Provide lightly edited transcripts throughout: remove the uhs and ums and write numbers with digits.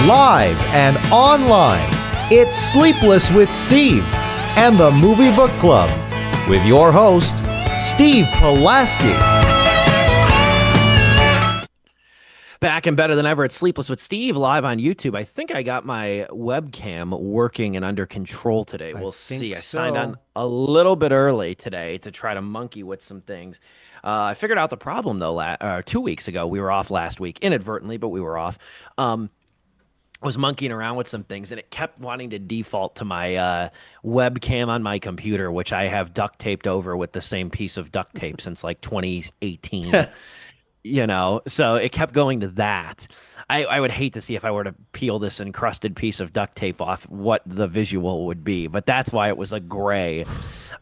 live and online. It's Sleepless with Steve and the Movie Book Club with your host, Steve Pulaski. Back and better than ever at Sleepless with Steve, live on YouTube. I think I got my webcam working and under control today. We'll see. I signed on a little bit early today to try to monkey with some things. I figured out the problem, though, 2 weeks ago. We were off last week, inadvertently, but we were off. I was monkeying around with some things, and it kept wanting to default to my webcam on my computer, which I have duct taped over with the same piece of duct tape since like 2018. You know, so it kept going to that. I would hate to see if I were to peel this encrusted piece of duct tape off what the visual would be, but that's why it was a gray.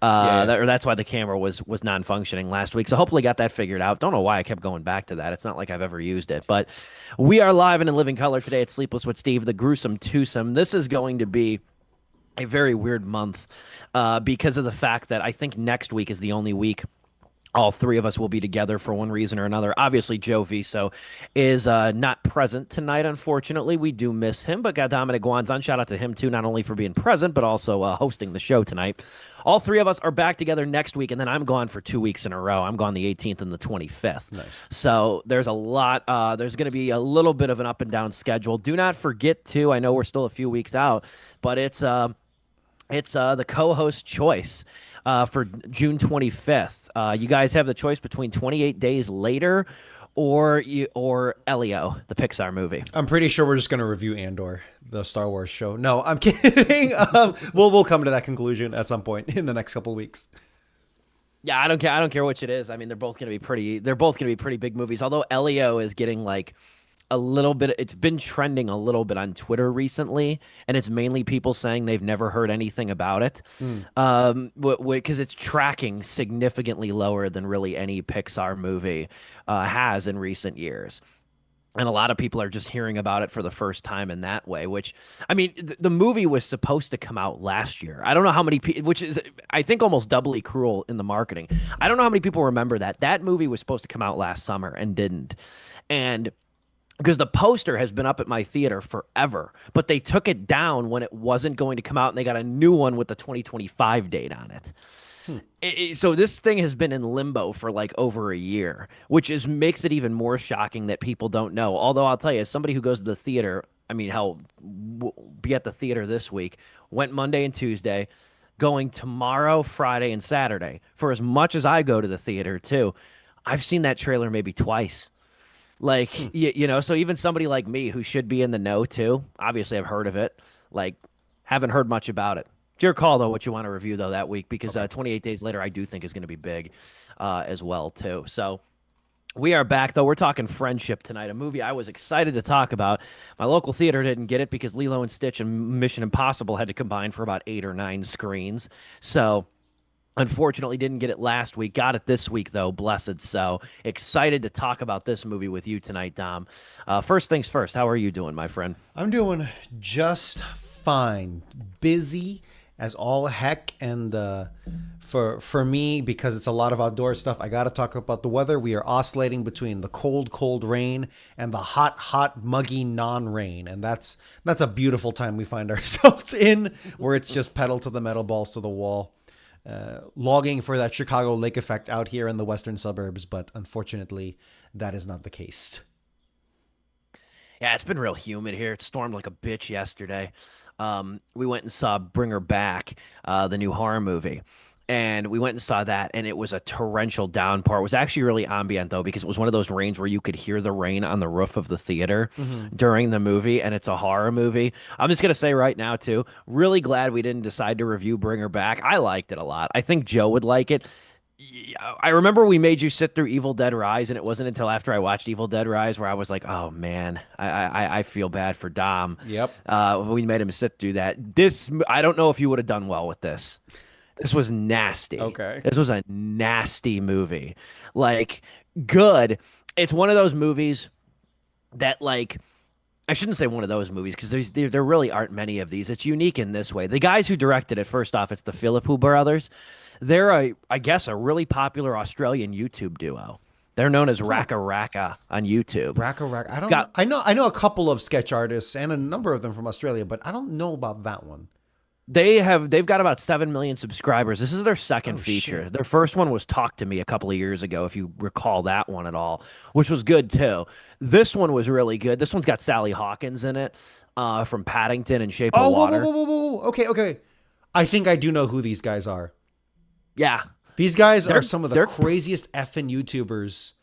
That's why the camera was non-functioning last week. So hopefully got that figured out. Don't know why I kept going back to that. It's not like I've ever used it, but we are live and in living color today at Sleepless with Steve, the gruesome twosome. This is going to be a very weird month because of the fact that I think next week is the only week all three of us will be together for one reason or another. Obviously, Joe Viso is not present tonight, unfortunately. We do miss him, but got Dominic Guanzon. Shout out to him, too, not only for being present, but also hosting the show tonight. All three of us are back together next week, and then I'm gone for 2 weeks in a row. I'm gone the 18th and the 25th. Nice. So there's a lot. There's going to be a little bit of an up and down schedule. Do not forget, too, I know we're still a few weeks out, but it's the co-host choice for June 25th. You guys have the choice between 28 Days Later or Elio, the Pixar movie. I'm pretty sure we're just going to review Andor, the Star Wars show. No, I'm kidding. We'll come to that conclusion at some point in the next couple of weeks. Yeah, I don't care which it is. I mean, they're both going to be pretty big movies. Although Elio is getting like a little bit, it's been trending a little bit on Twitter recently, and it's mainly people saying they've never heard anything about it, because it's tracking significantly lower than really any Pixar movie has in recent years. And a lot of people are just hearing about it for the first time in that way, which, I mean, the movie was supposed to come out last year. I don't know how many people, which is, I think, almost doubly cruel in the marketing. I don't know how many people remember that. That movie was supposed to come out last summer and didn't. And because the poster has been up at my theater forever, but they took it down when it wasn't going to come out, and they got a new one with the 2025 date on it. So this thing has been in limbo for like over a year, which makes it even more shocking that people don't know. Although I'll tell you, as somebody who goes to the theater, I mean, hell, be at the theater this week, went Monday and Tuesday, going tomorrow, Friday, and Saturday. For as much as I go to the theater too, I've seen that trailer maybe twice. Like, you know, so even somebody like me who should be in the know, too, obviously I've heard of it, like, haven't heard much about it. It's your call, though, what you want to review, though, that week, because 28 Days Later I do think is going to be big as well, too. So we are back, though. We're talking Friendship tonight, a movie I was excited to talk about. My local theater didn't get it because Lilo and Stitch and Mission Impossible had to combine for about 8 or 9 screens. So unfortunately, didn't get it last week. Got it this week, though. Blessed. So excited to talk about this movie with you tonight, Dom. First things first, how are you doing, my friend? I'm doing just fine. Busy as all heck. And for me, because it's a lot of outdoor stuff, I got to talk about the weather. We are oscillating between the cold, cold rain and the hot, hot, muggy non-rain. And that's a beautiful time we find ourselves in, where it's just pedal to the metal, balls to the wall. Logging for that Chicago lake effect out here in the western suburbs, but unfortunately, that is not the case. Yeah, it's been real humid here. It stormed like a bitch yesterday. We went and saw Bring Her Back, the new horror movie. And we went and saw that, and it was a torrential downpour. It was actually really ambient, though, because it was one of those rains where you could hear the rain on the roof of the theater during the movie, and it's a horror movie. I'm just going to say right now, too, really glad we didn't decide to review Bring Her Back. I liked it a lot. I think Joe would like it. I remember we made you sit through Evil Dead Rise, and it wasn't until after I watched Evil Dead Rise where I was like, oh, man, I feel bad for Dom. Yep. We made him sit through that. I don't know if you would have done well with this. This was nasty. Okay. This was a nasty movie. Like, good. It's one of those movies that, like, I shouldn't say one of those movies because there really aren't many of these. It's unique in this way. The guys who directed it, first off, it's the Philippou brothers. They're, I guess, a really popular Australian YouTube duo. They're known as Raka Raka on YouTube. Raka Raka. I don't know. I know a couple of sketch artists and a number of them from Australia, but I don't know about that one. They've got about 7 million subscribers. This is their second feature. Shit. Their first one was Talk to Me a couple of years ago, if you recall that one at all, which was good too. This one was really good. This one's got Sally Hawkins in it, from Paddington and Shape of Water. Whoa. Okay. I think I do know who these guys are. Yeah. These guys are some of the craziest effing YouTubers.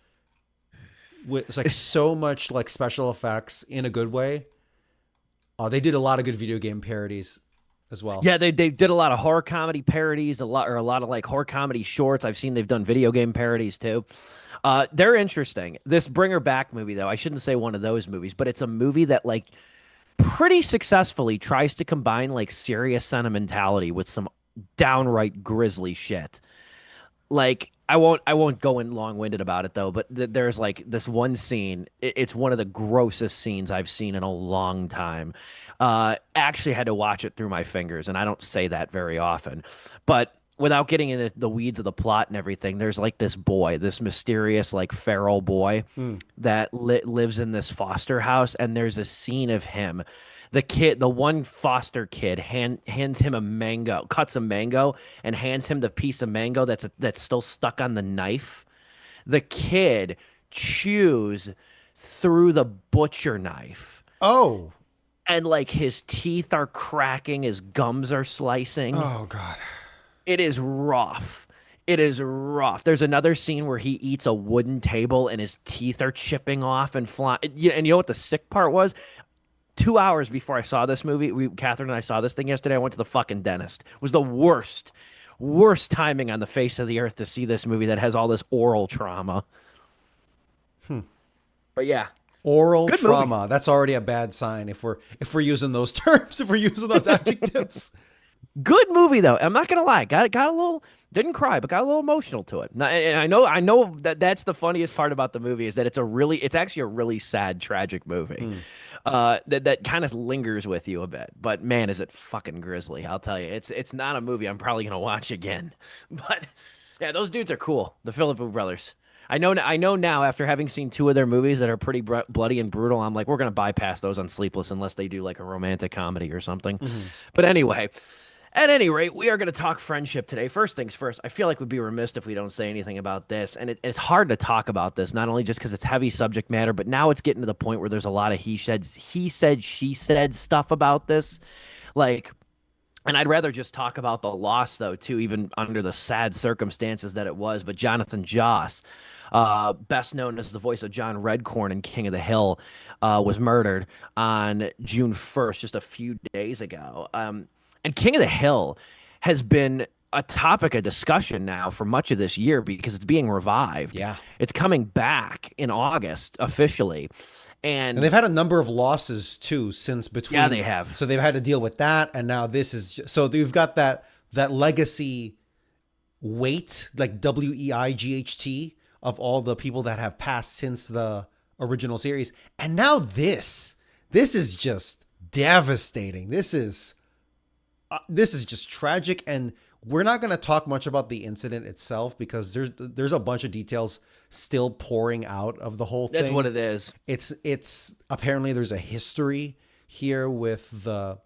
It's like so much like special effects in a good way. They did a lot of good video game parodies as well. Yeah, they did a lot of horror comedy parodies, a lot of like horror comedy shorts. I've seen they've done video game parodies too. They're interesting. This Bring Her Back movie, though, I shouldn't say one of those movies, but it's a movie that like pretty successfully tries to combine like serious sentimentality with some downright grisly shit. Like I won't go in long-winded about it though, but there's like this one scene. It's one of the grossest scenes I've seen in a long time. Actually had to watch it through my fingers, and I don't say that very often. But without getting into the weeds of the plot and everything, there's like this boy, this mysterious like feral boy that lives in this foster house, and there's a scene of him. The one foster kid hands him a mango, cuts a mango, and hands him the piece of mango that's still stuck on the knife. The kid chews through the butcher knife. Oh. And like his teeth are cracking, his gums are slicing. Oh God. It is rough. It is rough. There's another scene where he eats a wooden table and his teeth are chipping off and flying. And you know what the sick part was? 2 hours before I saw this movie, Catherine and I saw this thing yesterday. I went to the fucking dentist. It was the worst timing on the face of the earth to see this movie that has all this oral trauma. But yeah, oral good trauma. movie. That's already a bad sign if we're using those terms, if we're using those adjectives. Good movie though. I'm not gonna lie. Got a little. Didn't cry, but got a little emotional to it. And I know that's the funniest part about the movie is that it's actually a really sad, tragic movie. That kind of lingers with you a bit. But man, is it fucking grisly? I'll tell you, it's not a movie I'm probably gonna watch again. But yeah, those dudes are cool. The Philippou brothers. I know now after having seen 2 of their movies that are pretty bloody and brutal. I'm like, we're gonna bypass those on Sleepless unless they do like a romantic comedy or something. But anyway. At any rate, we are going to talk friendship today. First things first, I feel like we'd be remiss if we don't say anything about this. And it's hard to talk about this, not only just because it's heavy subject matter, but now it's getting to the point where there's a lot of he said, she said stuff about this. Like, and I'd rather just talk about the loss, though, too, even under the sad circumstances that it was. But Jonathan Joss, best known as the voice of John Redcorn in King of the Hill, was murdered on June 1st, just a few days ago. And King of the Hill has been a topic of discussion now for much of this year because it's being revived. Yeah. It's coming back in August officially. And they've had a number of losses too since between. Yeah, they have. So they've had to deal with that, and now this is so you've got that legacy weight, like WEIGHT, of all the people that have passed since the original series, and now this is just devastating. This is just tragic, and we're not going to talk much about the incident itself because there's a bunch of details still pouring out of the whole thing. That's what it is. It's apparently there's a history here with the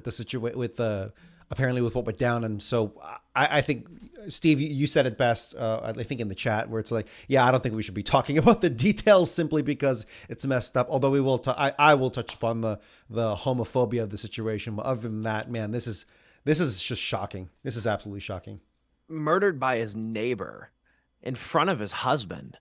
situation apparently with what went down, and so I think Steve, you said it best. I think in the chat where it's like, yeah, I don't think we should be talking about the details simply because it's messed up. Although we will, I will touch upon the homophobia of the situation. But other than that, man, this is just shocking. This is absolutely shocking. Murdered by his neighbor in front of his husband.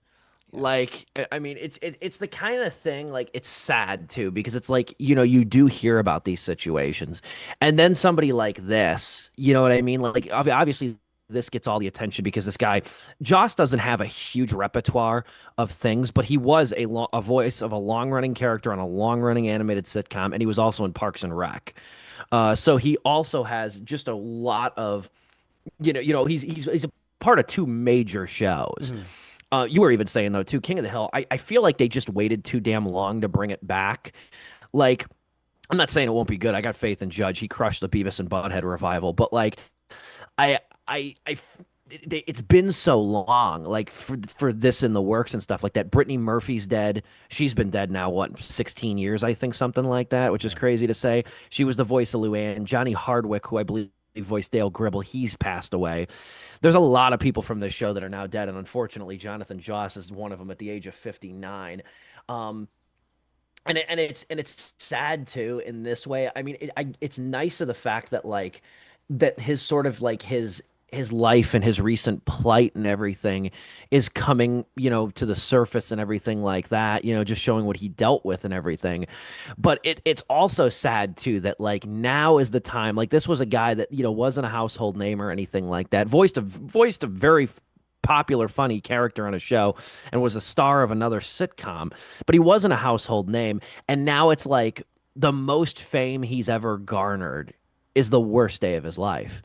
Yeah. Like, I mean, it's the kind of thing, like, it's sad too, because it's like, you know, you do hear about these situations and then somebody like this, you know what I mean? Like, obviously this gets all the attention because this guy, Joss, doesn't have a huge repertoire of things, but he was a voice of a long-running character on a long-running animated sitcom, and he was also in Parks and Rec. So he also has just a lot of, you know, he's a part of 2 major shows. You were even saying, though, too, King of the Hill, I feel like they just waited too damn long to bring it back. Like, I'm not saying it won't be good. I got faith in Judge. He crushed the Beavis and Butthead revival. But, like, it's been so long, like for this in the works and stuff like that. Brittany Murphy's dead. She's been dead now, what, 16 years, I think, something like that, which is crazy to say. She was the voice of Luann. Johnny Hardwick, who I believe voiced Dale Gribble, he's passed away. There's a lot of people from this show that are now dead, and unfortunately, Jonathan Joss is one of them at the age of 59. Um, and it's sad too in this way. I mean, it's nice of the fact that like that his sort of like his life and his recent plight and everything is coming, to the surface and everything like that, just showing what he dealt with and everything. But it's also sad too that like now is the time. Like this was a guy that, wasn't a household name or anything like that. Voiced a very popular, funny character on a show and was a star of another sitcom, but he wasn't a household name. And now it's like the most fame he's ever garnered is the worst day of his life.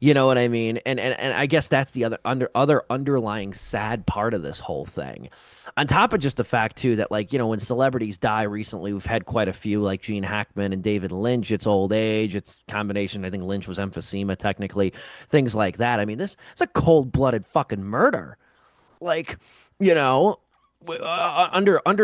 You know what I mean? And I guess that's the other underlying sad part of this whole thing. On top of just the fact too that like, when celebrities die recently, we've had quite a few like Gene Hackman and David Lynch. It's old age, it's combination. I think Lynch was emphysema technically, things like that. I mean, it's a cold-blooded fucking murder. Like, under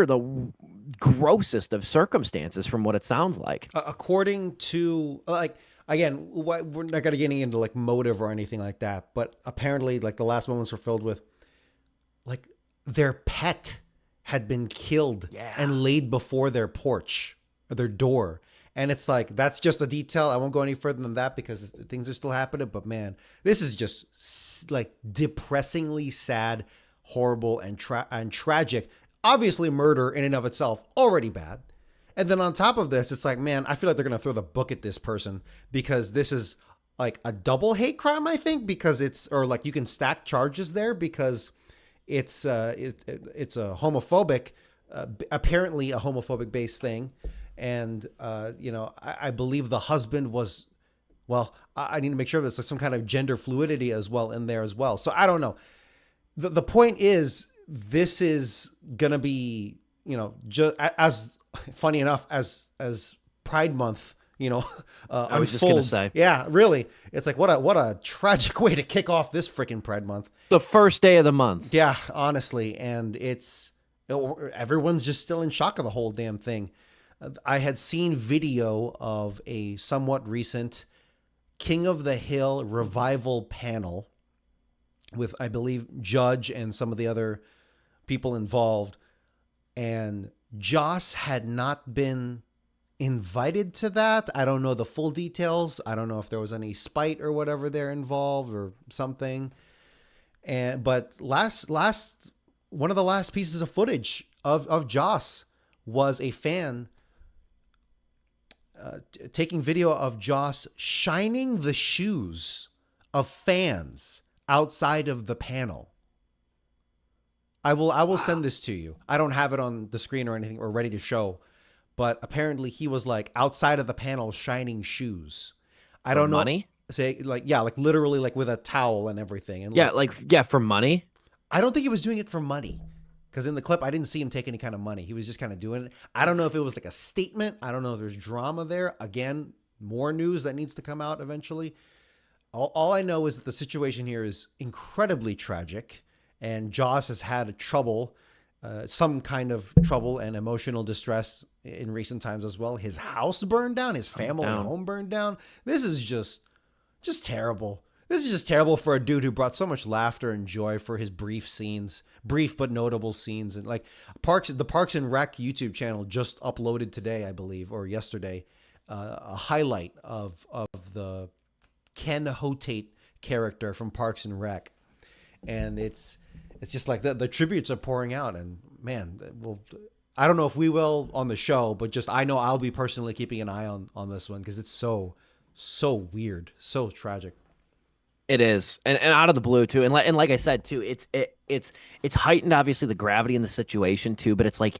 the grossest of circumstances from what it sounds like. According to like, again, we're not gonna getting into like motive or anything like that, but apparently like the last moments were filled with like their pet had been killed and laid before their porch or their door. And it's like, that's just a detail. I won't go any further than that because things are still happening. But man, this is just like depressingly sad, horrible, and tragic. Obviously, murder in and of itself, already bad. And then on top of this, it's like, man, I feel like they're going to throw the book at this person because this is like a double hate crime, I think, because or like you can stack charges there because it's a homophobic, apparently a homophobic based thing. And, I believe the husband was, well, I need to make sure there's some kind of gender fluidity as well in there as well. So I don't know. The point is, this is going to be, just as funny enough as Pride Month, I was just gonna say, yeah, really, it's like what a tragic way to kick off this freaking Pride Month, the first day of the month. Yeah, honestly, and everyone's just still in shock of the whole damn thing. I had seen video of a somewhat recent King of the Hill revival panel with, I believe, Judge and some of the other people involved, and Joss had not been invited to that. I don't know the full details. I don't know if there was any spite or whatever there involved or something. But one of the last pieces of footage of Joss was a fan taking video of Joss shining the shoes of fans outside of the panel. I will send this to you. I don't have it on the screen or anything or ready to show, but apparently he was like outside of the panel shining shoes. I don't know. Money? Say like, yeah, like literally like with a towel and everything. And for money. I don't think he was doing it for money. Because in the clip, I didn't see him take any kind of money. He was just kind of doing it. I don't know if it was like a statement. I don't know if there's drama there. Again, more news that needs to come out eventually. All I know is that the situation here is incredibly tragic. And Joss has had some kind of trouble and emotional distress in recent times as well. His house burned down. His family home burned down. This is just terrible. This is just terrible for a dude who brought so much laughter and joy for his brief but notable scenes. And like the Parks and Rec YouTube channel just uploaded today, I believe, or yesterday, a highlight of the Ken Hotate character from Parks and Rec. And it's just like the tributes are pouring out. And man, I don't know if we will on the show, but just I know I'll be personally keeping an eye on this one because it's so weird, so tragic. It is, and out of the blue too, and like I said too, it's heightened obviously the gravity in the situation too, but it's like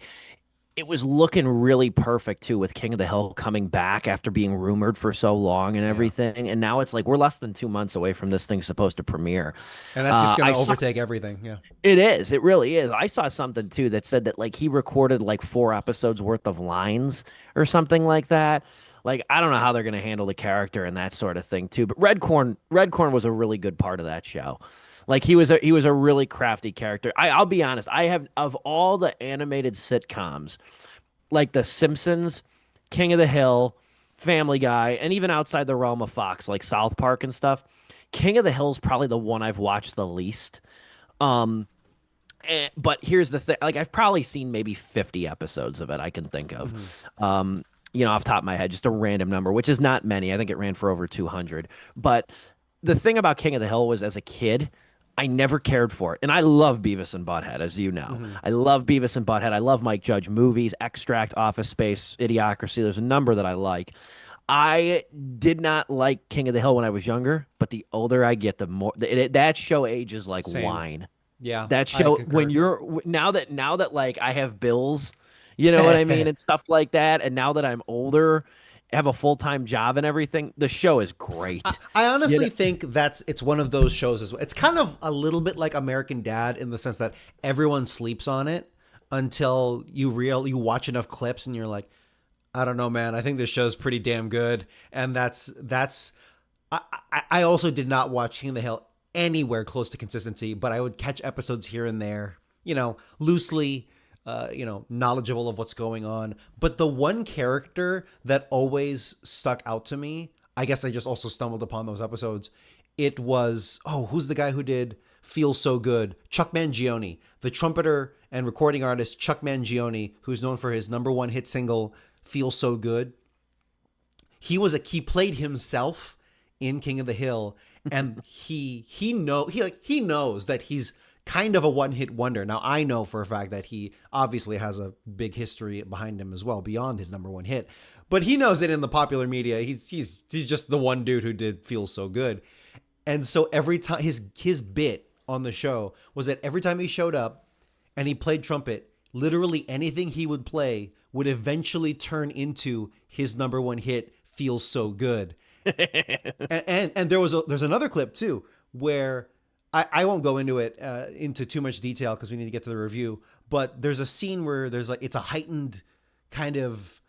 it was looking really perfect too with King of the Hill coming back after being rumored for so long and everything, and now it's like we're less than 2 months away from this thing supposed to premiere, and that's just gonna overtake everything. Yeah, it is, it really is. I saw something too that said that like he recorded like 4 episodes worth of lines or something like that. Like, I don't know how they're going to handle the character and that sort of thing, too. But Red Corn was a really good part of that show. Like he was a really crafty character. I'll be honest. I have of all the animated sitcoms, like The Simpsons, King of the Hill, Family Guy, and even outside the realm of Fox, like South Park and stuff, King of the Hill is probably the one I've watched the least. Um, but here's the thing: like I've probably seen maybe 50 episodes of it. I can think of, off the top of my head, just a random number, which is not many. I think it ran for over 200. But the thing about King of the Hill was, as a kid, I never cared for it. And I love Beavis and Butthead, as you know. I love Beavis and Butthead. I love Mike Judge movies, Extract, Office Space, Idiocracy. There's a number that I like. I did not like King of the Hill when I was younger, but the older I get, the more that show ages like Same. wine. Yeah, That I show concur. when you're now that like I have bills, you know what I mean, and stuff like that, and now that I'm older, have a full-time job and everything, the show is great. I honestly know- think it's one of those shows as well. It's kind of a little bit like American Dad in the sense that everyone sleeps on it until you watch enough clips and you're like, I don't know, man. I think this show's pretty damn good. And that's I also did not watch King of the Hill anywhere close to consistency, but I would catch episodes here and there, loosely, knowledgeable of what's going on. But the one character that always stuck out to me, I guess I just also stumbled upon those episodes. It was, who's the guy who did Feel So Good? Chuck Mangione, the trumpeter and recording artist Chuck Mangione, who's known for his number one hit single, Feel So Good. He played himself in King of the Hill, and he knows that he's kind of a one-hit wonder. Now, I know for a fact that he obviously has a big history behind him as well, beyond his number one hit. But he knows that in the popular media, he's just the one dude who did Feel So Good. And so every time his bit on the show was that every time he showed up and he played trumpet, literally anything he would play would eventually turn into his number one hit, Feels So Good. and there's another clip too where I won't go into it into too much detail because we need to get to the review, but there's a scene where it's a heightened kind of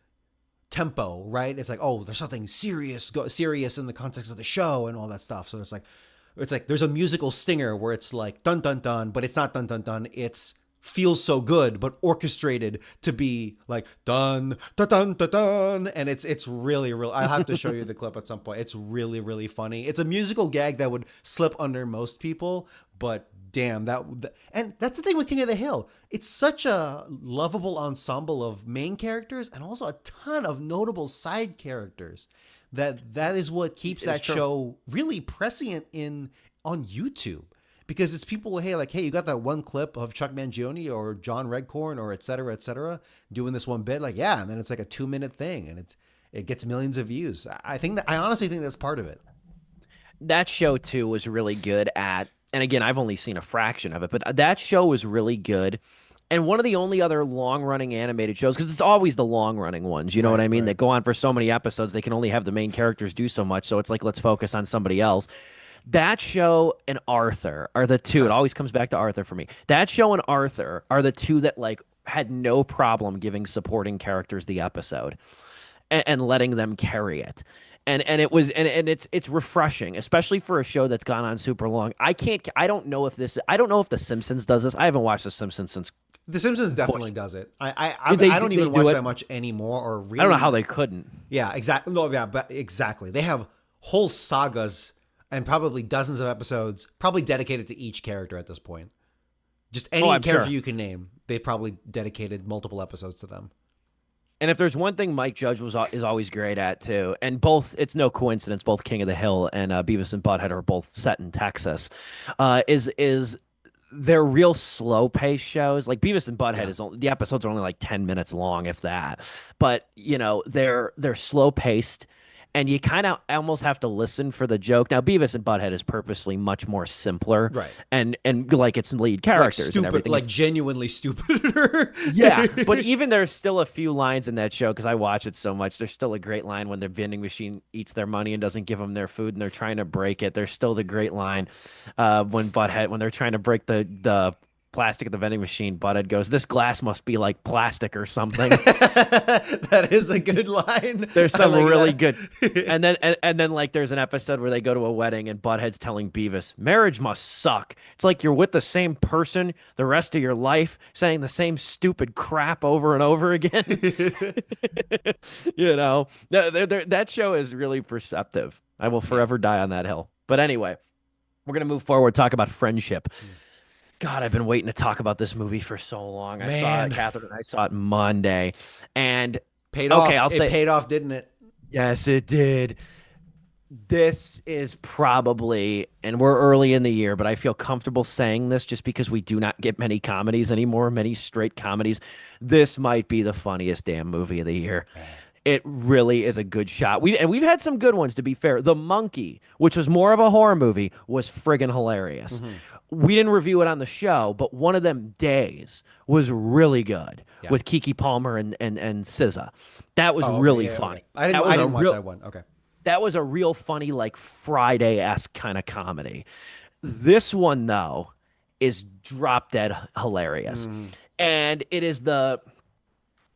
tempo, right? It's like, there's something serious in the context of the show and all that stuff. So it's like there's a musical stinger where it's like dun dun dun, but it's not dun dun dun. It's Feels So Good, but orchestrated to be like dun dun dun dun dun, and it's really. I'll have to show you the clip at some point. It's really, really funny. It's a musical gag that would slip under most people, but damn, and that's the thing with King of the Hill. It's such a lovable ensemble of main characters and also a ton of notable side characters that is what keeps that show really prescient on YouTube. Because it's people, hey, you got that one clip of Chuck Mangione or John Redcorn or et cetera, doing this one bit, and then it's like a 2-minute thing, and it gets millions of views. I honestly think that's part of it. That show too was really good at, and again, I've only seen a fraction of it, but that show was really good. And one of the only other long-running animated shows, because it's always the long-running ones, you know what I mean, that go on for so many episodes, they can only have the main characters do so much, so it's like, let's focus on somebody else. That show and Arthur are the two. It always comes back to Arthur for me. That show and Arthur are the two that had no problem giving supporting characters the episode and letting them carry it. And it's refreshing, especially for a show that's gone on super long. I don't know if The Simpsons does this. I haven't watched The Simpsons since. The Simpsons definitely does it. I don't even do watch it. that much anymore, or really. I don't know how they couldn't. Yeah, exactly. No, yeah, but exactly. They have whole sagas and probably dozens of episodes probably dedicated to each character at this point. Just any character you can name, they probably dedicated multiple episodes to them. And if there's one thing Mike Judge is always great at too, and it's no coincidence, both King of the Hill and Beavis and Butthead are both set in Texas, is they're real slow paced shows. Like Beavis and Butthead the episodes are only like 10 minutes long, if that. But they're slow paced. And you kind of almost have to listen for the joke. Now, Beavis and Butthead is purposely much more simpler, right? And like its lead characters stupid, and everything, genuinely stupider. Yeah, but even there's still a few lines in that show because I watch it so much. There's still a great line when the vending machine eats their money and doesn't give them their food, and they're trying to break it. There's still the great line when they're trying to break the plastic at the vending machine, Butthead goes, "This glass must be like plastic or something." That is a good line. There's I some like really that. good, and then like there's an episode where they go to a wedding and Butthead's telling Beavis, "Marriage must suck. It's like you're with the same person the rest of your life, saying the same stupid crap over and over again." You know, that show is really perceptive. I will forever die on that hill. But anyway, we're gonna move forward, talk about friendship. God, I've been waiting to talk about this movie for so long. I saw Man. it, Catherine, and I saw it Monday, and Paid off. okay, I'll It say paid off, didn't it? yes, it did. This is probably, and we're early in the year, but I feel comfortable saying this just because we do not get many comedies anymore, many straight comedies. This might be the funniest damn movie of the year. It really is a good shot. We've had some good ones, to be fair. The Monkey, which was more of a horror movie, was friggin' hilarious. We didn't review it on the show, but One of Them Days was really good with Keke Palmer and SZA. That was really funny. I That was a didn't watch real- that one. Okay. That was a real funny, like Friday-esque kind of comedy. This one, though, is drop dead hilarious. And it is the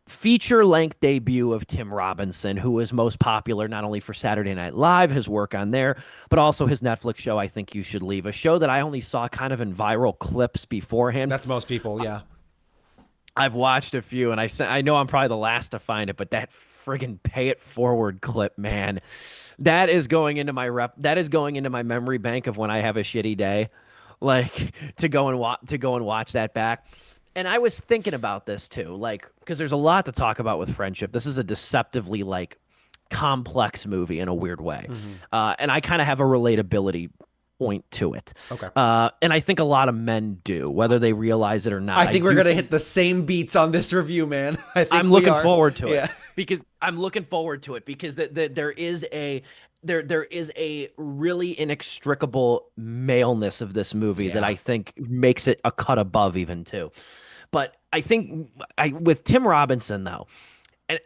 feature-length debut of Tim Robinson, who is most popular not only for Saturday Night Live, his work on there, but also his Netflix show, I Think You Should Leave, a show that I only saw kind of in viral clips beforehand. That's most people, yeah. I've watched a few, and I know I'm probably the last to find it, but that friggin' Pay It Forward clip, man, that is going into my memory bank of when I have a shitty day, like to go and watch that back. And I was thinking about this too, like, because there's a lot to talk about with friendship. This is a deceptively like complex movie in a weird way, and I kind of have a relatability point to it. Okay. And I think a lot of men do, whether they realize it or not. I think we're do going to hit the same beats on this review, man. I'm looking forward to it Yeah. because there is a really inextricable maleness of this movie that I think makes it a cut above even too. But I think with Tim Robinson though,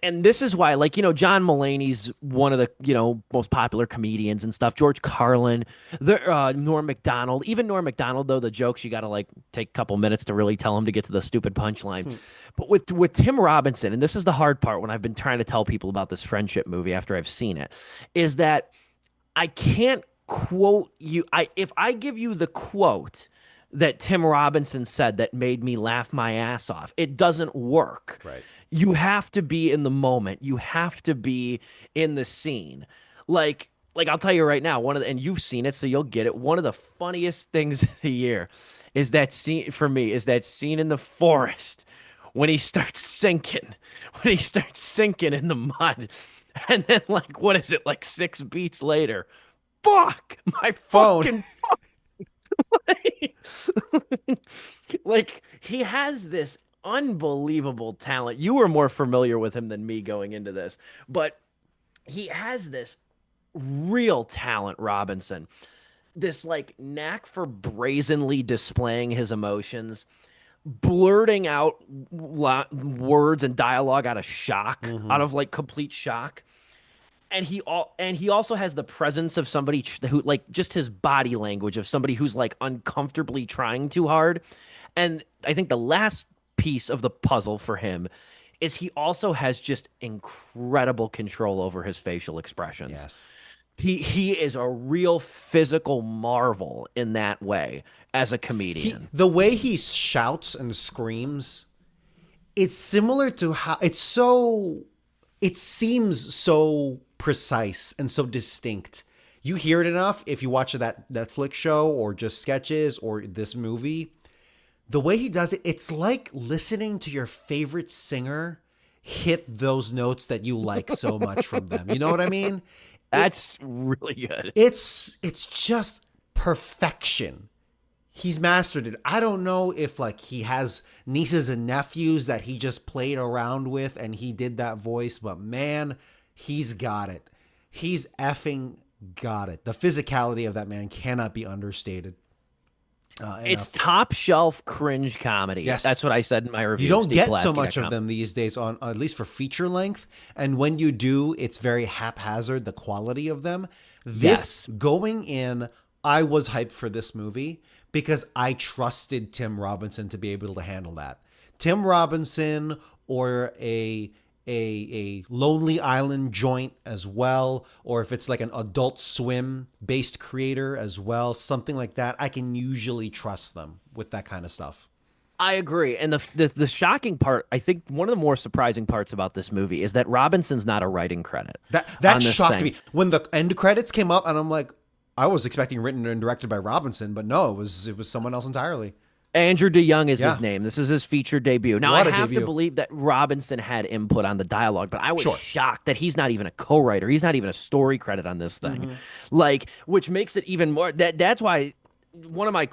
and this is why, like, you know, John Mulaney's one of the, you know, most popular comedians and stuff. George Carlin, Norm Macdonald, even Norm Macdonald, though, the jokes, you got to like take a couple minutes to really tell him to get to the stupid punchline. But with Tim Robinson, and this is the hard part when I've been trying to tell people about this friendship movie after I've seen it, is that I can't quote you. If I give you the quote that Tim Robinson said that made me laugh my ass off, it doesn't work. Right. You have to be in the moment. You have to be in the scene. Like I'll tell you right now, and you've seen it, so you'll get it. One of the funniest things of the year is that scene for me, is that scene in the forest when he starts sinking in the mud. And then, like, what is it, like 6 beats later? Fuck my Phone. fucking like, he has this unbelievable talent. You were more familiar with him than me going into this, but he has this real talent, Robinson. This like knack for brazenly displaying his emotions, blurting out words and dialogue out of shock, out of like complete shock. And he also has the presence of somebody who, like, just his body language of somebody who's like uncomfortably trying too hard. And I think the last piece of the puzzle for him is he also has just incredible control over his facial expressions. Yes. He is a real physical marvel in that way as a comedian. The way he shouts and screams, it's similar to how it seems so precise and so distinct. You hear it enough if you watch that Netflix show or just sketches or this movie. The way he does it, it's like listening to your favorite singer hit those notes that you like so much from them. You know what I mean? That's really good. It's just perfection. He's mastered it. I don't know if like he has nieces and nephews that he just played around with and he did that voice, but man, he's got it. He's effing got it. The physicality of that man cannot be understated. It's top shelf cringe comedy. Yes. That's what I said in my review. You don't Steve get so Pulaski.com. much of them these days, on at least for feature length. And when you do, it's very haphazard, the quality of them. This going in, I was hyped for this movie because I trusted Tim Robinson to be able to handle that. Tim Robinson or a Lonely Island joint as well, or if it's like an Adult Swim based creator as well, something like that, I can usually trust them with that kind of stuff. I agree. And the shocking part, I think one of the more surprising parts about this movie is that Robinson's not a writing credit. That shocked me. When the end credits came up and I'm like, I was expecting written and directed by Robinson, but no, it was someone else entirely. Andrew DeYoung is his name. This is his featured debut. Now, I have debut. to believe that Robinson had input on the dialogue, but I was shocked that he's not even a co-writer. He's not even a story credit on this thing. Like, which makes it even more that's why one of my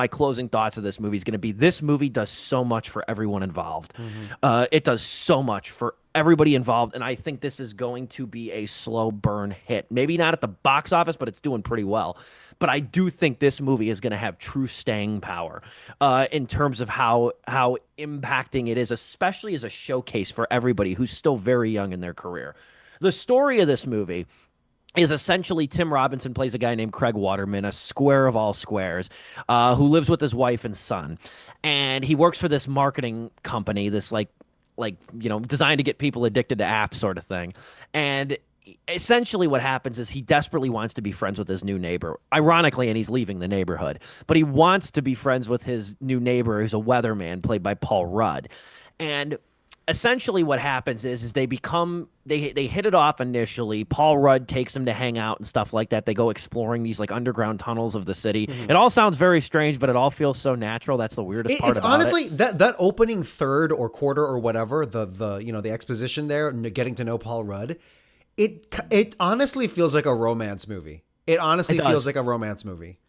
closing thoughts of this movie is going to be, this movie does so much for everyone involved. It does so much for everybody involved, and I think this is going to be a slow burn hit. Maybe not at the box office, but it's doing pretty well. But I do think this movie is going to have true staying power in terms of how impacting it is, especially as a showcase for everybody who's still very young in their career. The story of this movie is essentially Tim Robinson plays a guy named Craig Waterman, a square of all squares, who lives with his wife and son. And he works for this marketing company, this like designed to get people addicted to apps sort of thing. And essentially what happens is he desperately wants to be friends with his new neighbor. Ironically, and he's leaving the neighborhood. But he wants to be friends with his new neighbor, who's a weatherman, played by Paul Rudd. And essentially what happens is they hit it off initially. Paul Rudd takes him to hang out and stuff like that. They go exploring these like underground tunnels of the city. It all sounds very strange, but it all feels so natural. That's the weirdest part about honestly, it. that opening third or quarter or whatever, the exposition there, getting to know Paul Rudd, it honestly feels like a romance movie. It honestly feels like a romance movie.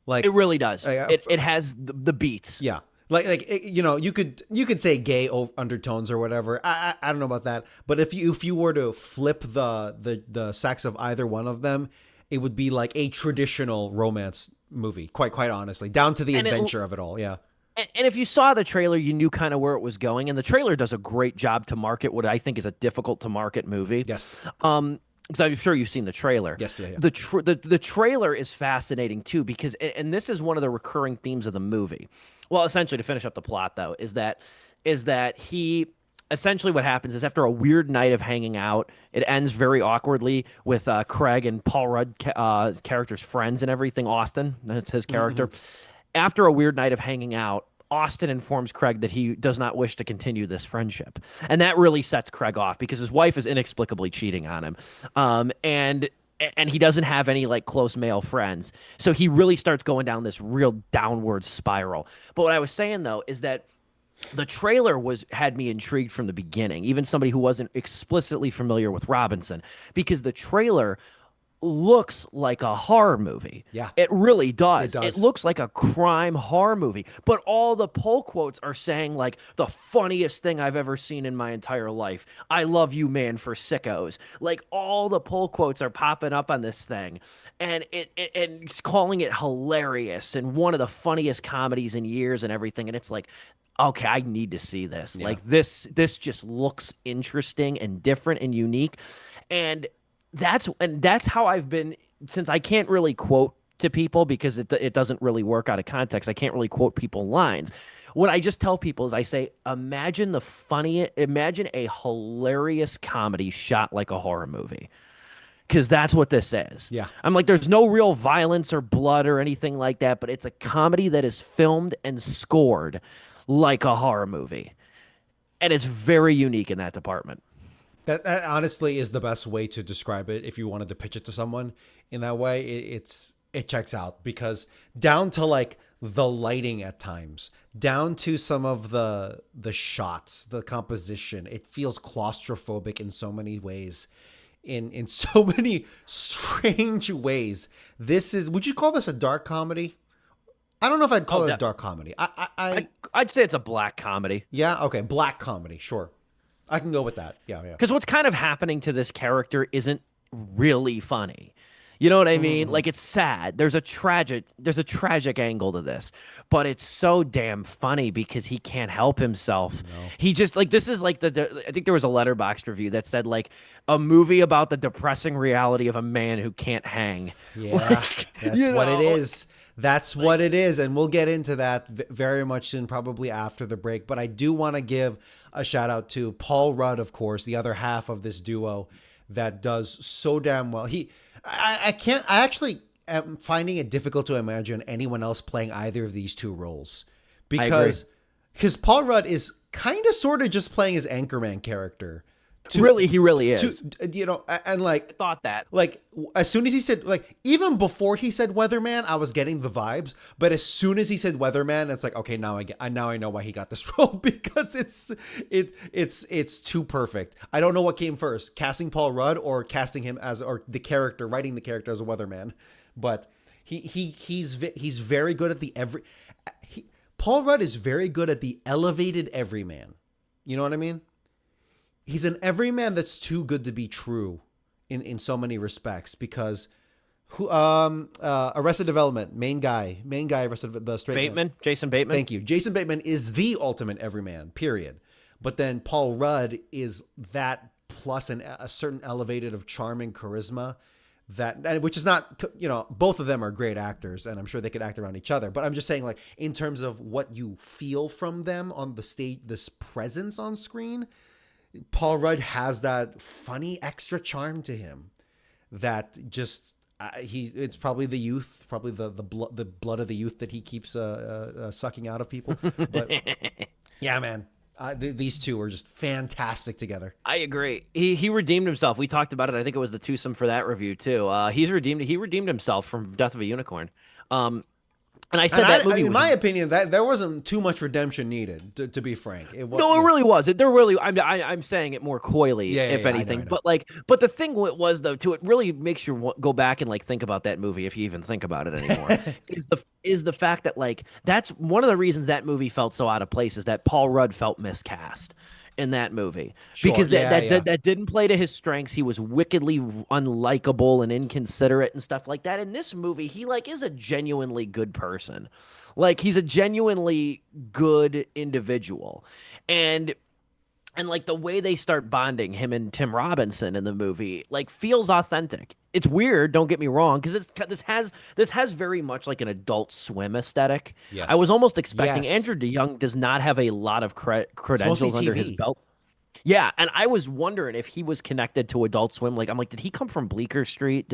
Like, it really does. It has the beats. Yeah. You could say gay undertones or whatever. I don't know about that, but if you were to flip the sex of either one of them, it would be like a traditional romance movie. Quite honestly, down to the adventure of it all. Yeah. And if you saw the trailer, you knew kind of where it was going, and the trailer does a great job to market what I think is a difficult to market movie. Yes. Because I'm sure you've seen the trailer. Yes, yeah. The trailer is fascinating too, because and this is one of the recurring themes of the movie. Well, essentially, to finish up the plot, though, is that he essentially what happens is after a weird night of hanging out, it ends very awkwardly with Craig and Paul Rudd characters' friends and everything. Austin, that's his character. After a weird night of hanging out, Austin informs Craig that he does not wish to continue this friendship. And that really sets Craig off because his wife is inexplicably cheating on him. And he doesn't have any like close male friends. So he really starts going down this real downward spiral. But what I was saying though is that the trailer had me intrigued from the beginning, even somebody who wasn't explicitly familiar with Robinson, because the trailer looks like a horror movie. Yeah. It really does. It does. It looks like a crime horror movie. But all the pull quotes are saying like the funniest thing I've ever seen in my entire life. I love you, man, for sickos. Like all the pull quotes are popping up on this thing. And it's calling it hilarious and one of the funniest comedies in years and everything. And it's like, okay, I need to see this. Yeah. Like this just looks interesting and different and unique. And that's how I've been, since I can't really quote to people because it doesn't really work out of context. I can't really quote people lines. What I just tell people is I say, imagine a hilarious comedy shot like a horror movie. Because that's what this is. Yeah. I'm like, there's no real violence or blood or anything like that, but it's a comedy that is filmed and scored like a horror movie. And it's very unique in that department. That honestly is the best way to describe it. If you wanted to pitch it to someone in that way, it checks out, because down to like the lighting at times, down to some of the shots, the composition, it feels claustrophobic in so many ways, in so many strange ways. Would you call this a dark comedy? I don't know if I'd call it a dark comedy. I'd say it's a black comedy. Yeah. Okay. Black comedy. Sure. I can go with that. Yeah. Because what's kind of happening to this character isn't really funny. You know what I mean? Like, it's sad. There's a tragic angle to this, but it's so damn funny because he can't help himself. No. He just like, this is like I think there was a Letterboxd review that said like a movie about the depressing reality of a man who can't hang. Yeah, that's what it is. That's what it is. And we'll get into that very much soon, probably after the break. But I do want to give a shout out to Paul Rudd, of course, the other half of this duo that does so damn well. I actually am finding it difficult to imagine anyone else playing either of these two roles because Paul Rudd is kind of sort of just playing his Anchorman character. He really is. And like, I thought that. Like, as soon as he said, like, even before he said Weatherman, I was getting the vibes. But as soon as he said Weatherman, it's like, okay, now I know why he got this role, because it's too perfect. I don't know what came first, casting Paul Rudd or casting him writing the character as a Weatherman. But he's very good at Paul Rudd is very good at the elevated everyman. You know what I mean? He's an everyman that's too good to be true in so many respects, because Arrested Development, main guy, the straight Bateman, man. Jason Bateman. Thank you. Jason Bateman is the ultimate everyman, period. But then Paul Rudd is that plus a certain elevated of charming charisma which is not, both of them are great actors and I'm sure they could act around each other. But I'm just saying, like, in terms of what you feel from them on the stage, this presence on screen, Paul Rudd has that funny extra charm to him that just it's probably the youth, probably the blood of the youth that he keeps sucking out of people. But yeah, man, these two are just fantastic together. I agree. He redeemed himself. We talked about it. I think it was the twosome for that review too. He redeemed himself from Death of a Unicorn. And I said movie in my opinion, that there wasn't too much redemption needed. To be frank, it really was. I'm saying it more coyly, if anything. I know. But the thing was though, too, it really makes you go back and like think about that movie, if you even think about it anymore. is the fact that, like, that's one of the reasons that movie felt so out of place, is that Paul Rudd felt miscast in that movie, because that didn't play to his strengths. He was wickedly unlikable and inconsiderate and stuff like that. In this movie, he is a genuinely good person. Like, he's a genuinely good individual. And like the way they start bonding, him and Tim Robinson in the movie, like, feels authentic. It's weird, don't get me wrong, because this has very much like an Adult Swim aesthetic. Yes. I was almost expecting Andrew DeYoung does not have a lot of credentials under his belt. Yeah, and I was wondering if he was connected to Adult Swim. Like, I'm like, did he come from Bleecker Street?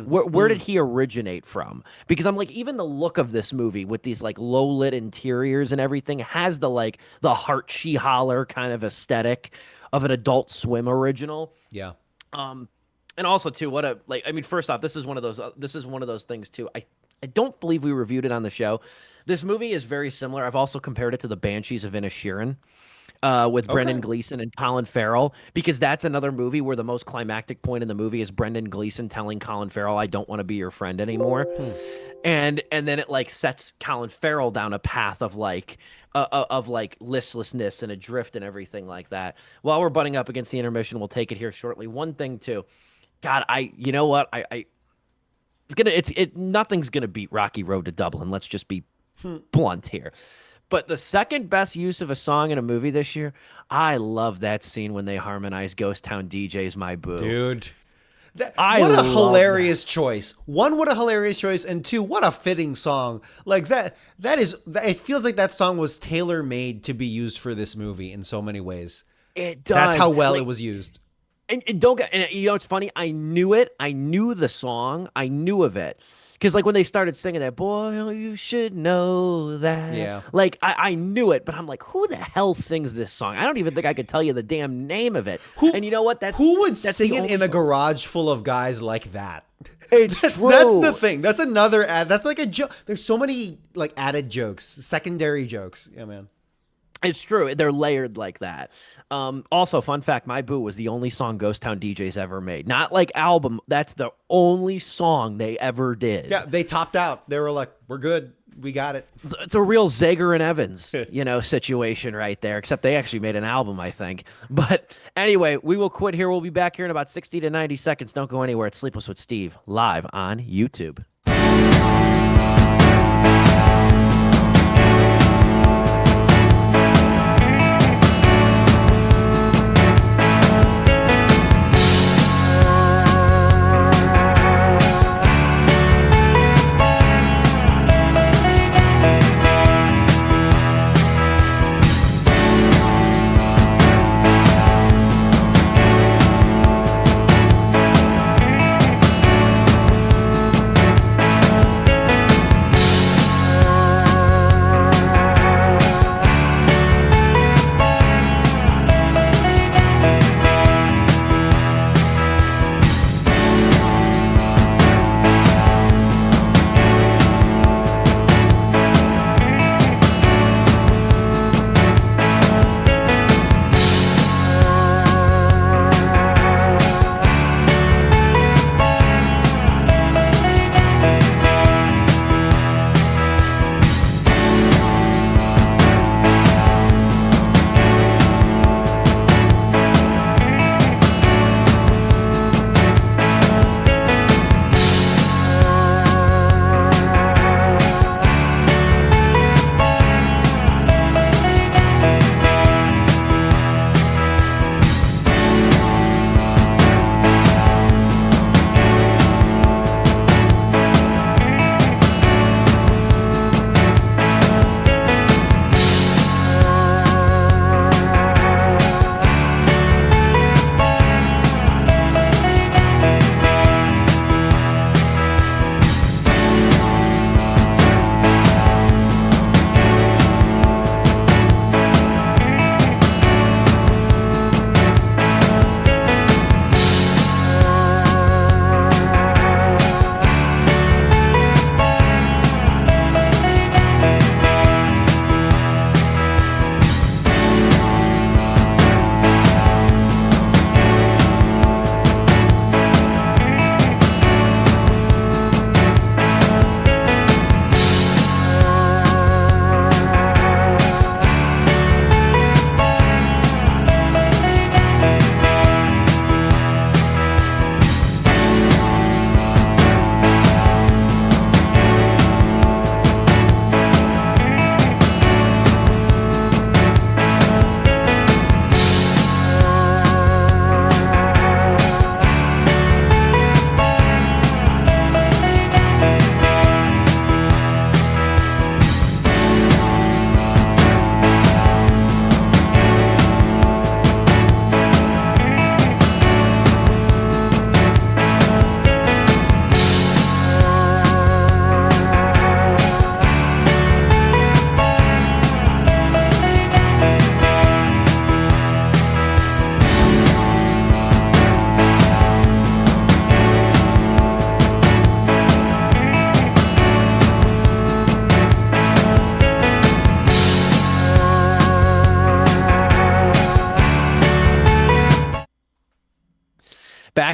Where did he originate from? Because I'm like, even the look of this movie with these like low lit interiors and everything has the heart she holler kind of aesthetic of an Adult Swim original. Yeah. And also too, first off, this is one of those things too. I don't believe we reviewed it on the show. This movie is very similar. I've also compared it to the Banshees of Inisherin. With Brendan Gleeson and Colin Farrell, because that's another movie where the most climactic point in the movie is Brendan Gleeson telling Colin Farrell, "I don't want to be your friend anymore," and then it like sets Colin Farrell down a path of listlessness and adrift and everything like that. While we're butting up against the intermission, we'll take it here shortly. One thing too, God, you know what, nothing's gonna beat Rocky Road to Dublin. Let's just be blunt here. But the second best use of a song in a movie this year, I love that scene when they harmonize Ghost Town DJ's My Boo. Dude. What a hilarious choice. One, what a hilarious choice. And two, what a fitting song. Like it feels like that song was tailor-made to be used for this movie in so many ways. It does. That's how well it was used. And it's funny. I knew it. I knew the song. I knew of it. Because, like, when they started singing that, boy, you should know that. Yeah. Like, I knew it, but I'm like, who the hell sings this song? I don't even think I could tell you the damn name of it. And you know what? Who would sing it in a garage full of guys like that? It's true. That's the thing. That's another ad. That's like a joke. There's so many, like, added jokes, secondary jokes. Yeah, man. It's true. They're layered like that. Also, fun fact, My Boo was the only song Ghost Town DJs ever made. Not like album. That's the only song they ever did. Yeah, they topped out. They were like, we're good. We got it. It's a real Zager and Evans, situation right there, except they actually made an album, I think. But anyway, we will quit here. We'll be back here in about 60 to 90 seconds. Don't go anywhere. It's Sleepless with Steve, live on YouTube.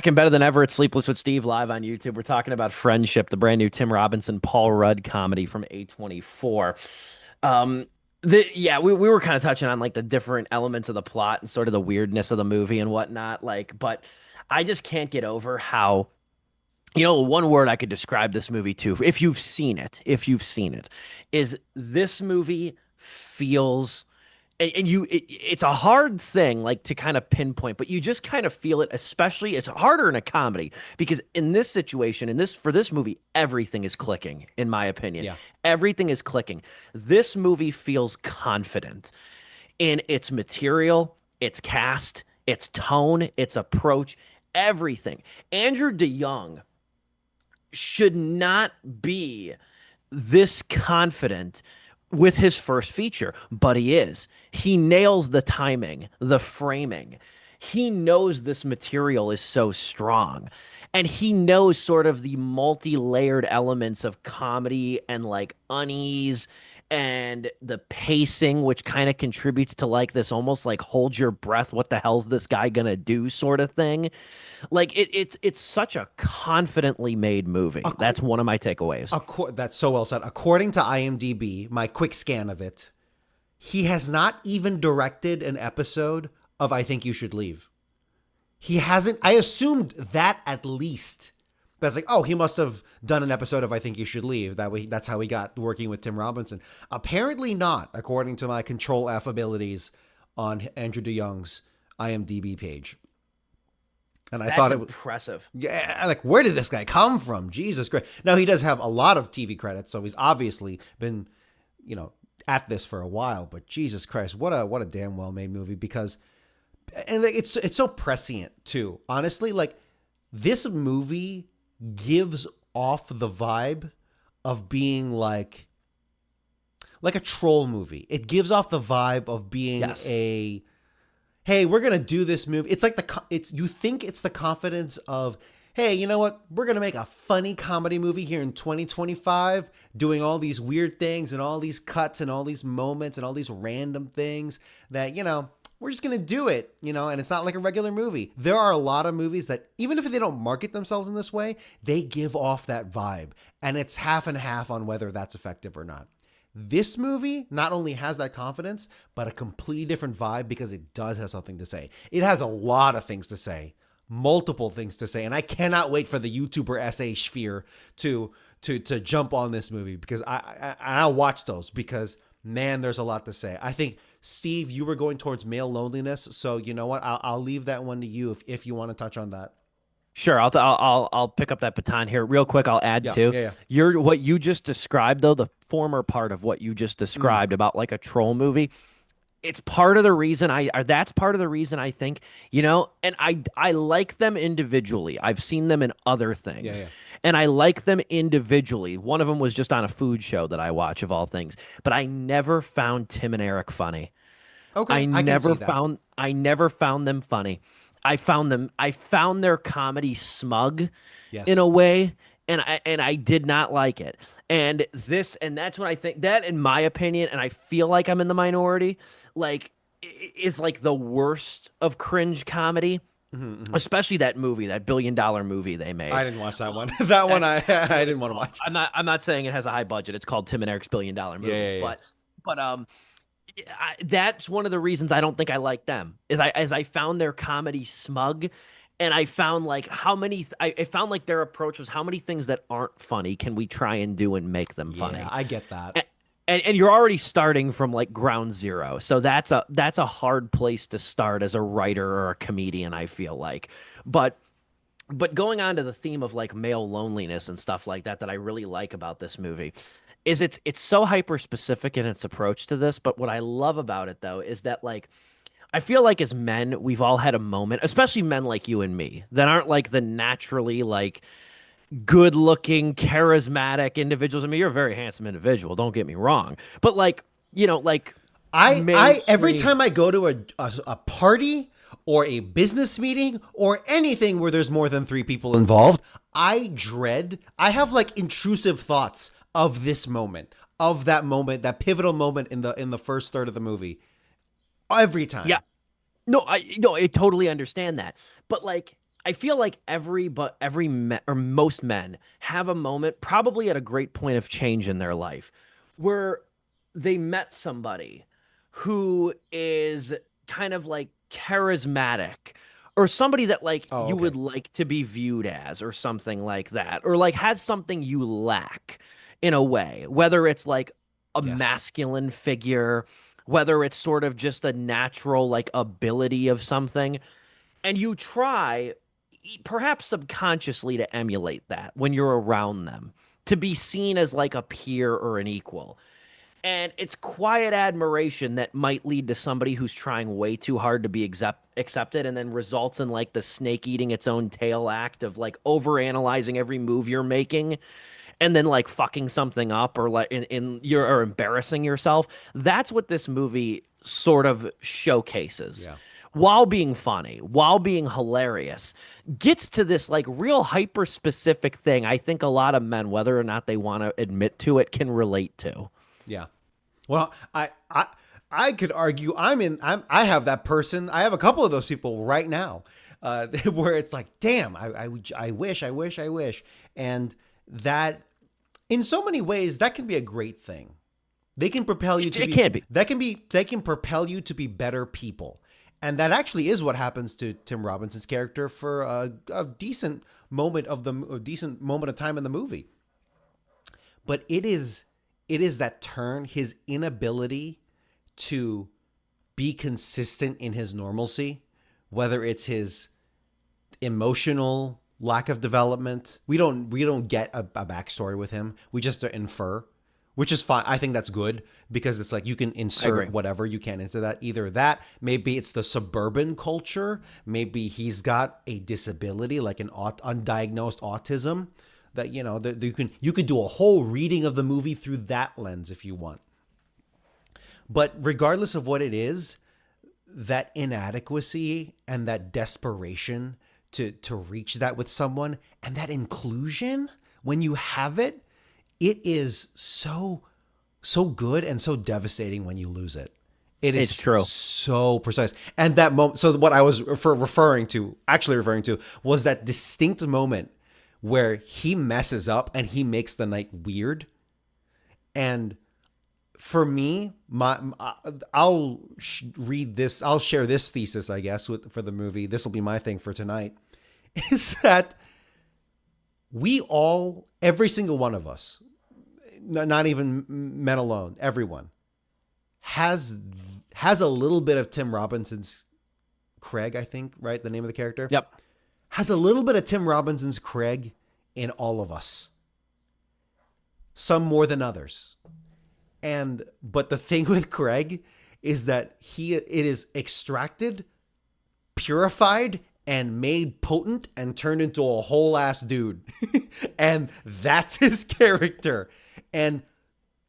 Back and better than ever. It's Sleepless with Steve live on YouTube. We're talking about Friendship, the brand new Tim Robinson, Paul Rudd comedy from A24. We were kind of touching on like the different elements of the plot and sort of the weirdness of the movie and whatnot. But I just can't get over how, one word I could describe this movie to, if you've seen it, is this movie feels. It's a hard thing like to kind of pinpoint, but you just kind of feel it. Especially, it's harder in a comedy because in this situation, for this movie, everything is clicking. In my opinion, everything is clicking. This movie feels confident in its material, its cast, its tone, its approach, everything. Andrew DeYoung should not be this confident with his first feature, but he is. He nails the timing, the framing. He knows this material is so strong, and he knows sort of the multi-layered elements of comedy and like unease and the pacing, which kind of contributes to like this almost like hold your breath, what the hell's this guy gonna do sort of thing. Like it's such a confidently made movie. That's one of my takeaways. That's so well said. According to IMDb, my quick scan of it, he has not even directed an episode of I Think You Should Leave. He hasn't. I assumed that at least. That's like, oh, he must have done an episode of I Think You Should Leave. That's how he got working with Tim Robinson. Apparently not, according to my Control F abilities on Andrew DeYoung's IMDb page. And I thought it was impressive. Yeah, like where did this guy come from? Jesus Christ. Now he does have a lot of TV credits, so he's obviously been, at this for a while. But Jesus Christ, what a damn well made movie. Because, and it's so prescient too. Honestly, like this movie gives off the vibe of being like a troll movie. It gives off the vibe of being hey, we're gonna do this movie. It's like you think it's the confidence of, hey, you know what? We're gonna make a funny comedy movie here in 2025, doing all these weird things and all these cuts and all these moments and all these random things that we're just going to do it, and it's not like a regular movie. There are a lot of movies that, even if they don't market themselves in this way, they give off that vibe. And it's half and half on whether that's effective or not. This movie not only has that confidence, but a completely different vibe because it does have something to say. It has a lot of things to say, multiple things to say. And I cannot wait for the YouTuber SA sphere to jump on this movie because I'll watch those because, man, there's a lot to say. I think, Steve, you were going towards male loneliness, so you know what? I'll leave that one to you if you want to touch on that. Sure, I'll pick up that baton here real quick. I'll add too. What you just described, though, the former part of what you just described about like a troll movie. It's part of the reason that's part of the reason I think, and I like them individually. I've seen them in other things. And I like them individually. One of them was just on a food show that I watch, of all things. But I never found Tim and Eric funny. Okay, I never found them funny. I found their comedy smug in a way, and I did not like it. And that's what I think that, in my opinion, and I feel like I'm in the minority, like is like the worst of cringe comedy. Especially that movie, that $1 billion movie they made. I didn't watch that one. That one I didn't want to watch. I'm not saying it has a high budget. It's called Tim and Eric's $1 billion movie. But that's one of the reasons I don't think I like them. Is I found their comedy smug, and I found like I found like their approach was how many things that aren't funny can we try and do and make them funny. Yeah, I get that. And you're already starting from like ground zero. So that's a hard place to start as a writer or a comedian, I feel like. But going on to the theme of like male loneliness and stuff like that I really like about this movie is it's so hyper specific in its approach to this. But what I love about it though is that like I feel like as men, we've all had a moment, especially men like you and me, that aren't like the naturally like good-looking, charismatic individuals. I mean, you're a very handsome individual. Don't get me wrong, but like I every time I go to a party or a business meeting or anything where there's more than 3 people involved, I have like intrusive thoughts of this moment, of that moment, that pivotal moment in the first third of the movie. Every time. Yeah. No, I totally understand that. But like I feel like or most men have a moment, probably at a great point of change in their life, where they met somebody who is kind of like charismatic, or somebody that like Oh, you okay. would like to be viewed as, or something like that, or like has something you lack in a way, whether it's like a Yes. masculine figure, whether it's sort of just a natural like ability of something, and you try perhaps subconsciously to emulate that when you're around them, to be seen as like a peer or an equal. And it's quiet admiration that might lead to somebody who's trying way too hard to be accepted, and then results in like the snake eating its own tail act of like overanalyzing every move you're making, and then like fucking something up, or like in you're or embarrassing yourself. That's what this movie sort of showcases, Yeah. while being funny, while being hilarious, gets to this like real hyper specific thing I think a lot of men, whether or not they want to admit to it, can relate to. Yeah. Well, I could argue I have that person. I have a couple of those people right now, where it's like, damn, I wish, and that in so many ways that can be a great thing. They can propel you to It can be. They can propel you to be better people. And that actually is what happens to Tim Robinson's character for a decent moment of time in the movie. But it is that turn, his inability to be consistent in his normalcy, whether it's his emotional lack of development. We don't get a backstory with him. We just infer, which is fine. I think that's good, because it's like you can insert whatever you can into that. Either that, maybe it's the suburban culture, maybe he's got a disability like an undiagnosed autism, that you could do a whole reading of the movie through that lens if you want. But regardless of what it is, that inadequacy and that desperation to reach that with someone, and that inclusion, when you have it, it is so good and so devastating when you lose it. It's true. So precise. And that moment, so what I was referring to was that distinct moment where he messes up and he makes the night weird. And for me, I'll share this thesis, I guess, for the movie. This will be my thing for tonight, is that every single one of us, not even men alone, everyone has a little bit of Tim Robinson's Craig, I think, right? The name of the character. Yep. Has a little bit of Tim Robinson's Craig in all of us. Some more than others. But the thing with Craig is that it is extracted, purified, and made potent and turned into a whole ass dude. And that's his character. And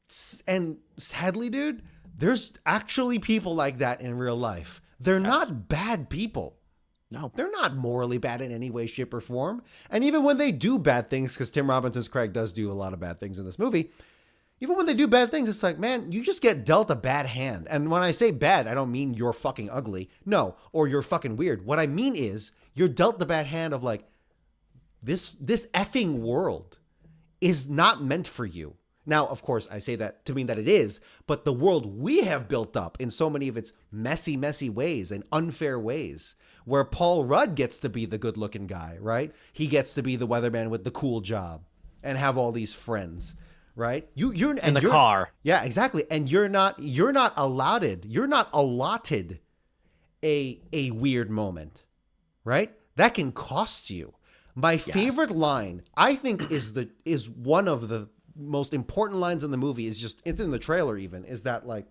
sadly, dude, there's actually people like that in real life. They're not bad people. No. They're not morally bad in any way, shape, or form. And even when they do bad things, because Tim Robinson's Craig does do a lot of bad things in this movie, even when they do bad things, it's like, man, you just get dealt a bad hand. And when I say bad, I don't mean you're fucking ugly. No, or you're fucking weird. What I mean is you're dealt the bad hand of like, this effing world is not meant for you. Now, of course, I say that to mean that it is, but the world we have built up in so many of its messy, messy ways and unfair ways, where Paul Rudd gets to be the good-looking guy, right? He gets to be the weatherman with the cool job and have all these friends, right? You're in the car. Yeah, exactly. And you're not allotted a weird moment, right? That can cost you. My favorite line, I think, is one of the most important lines in the movie, it's in the trailer even, is that like,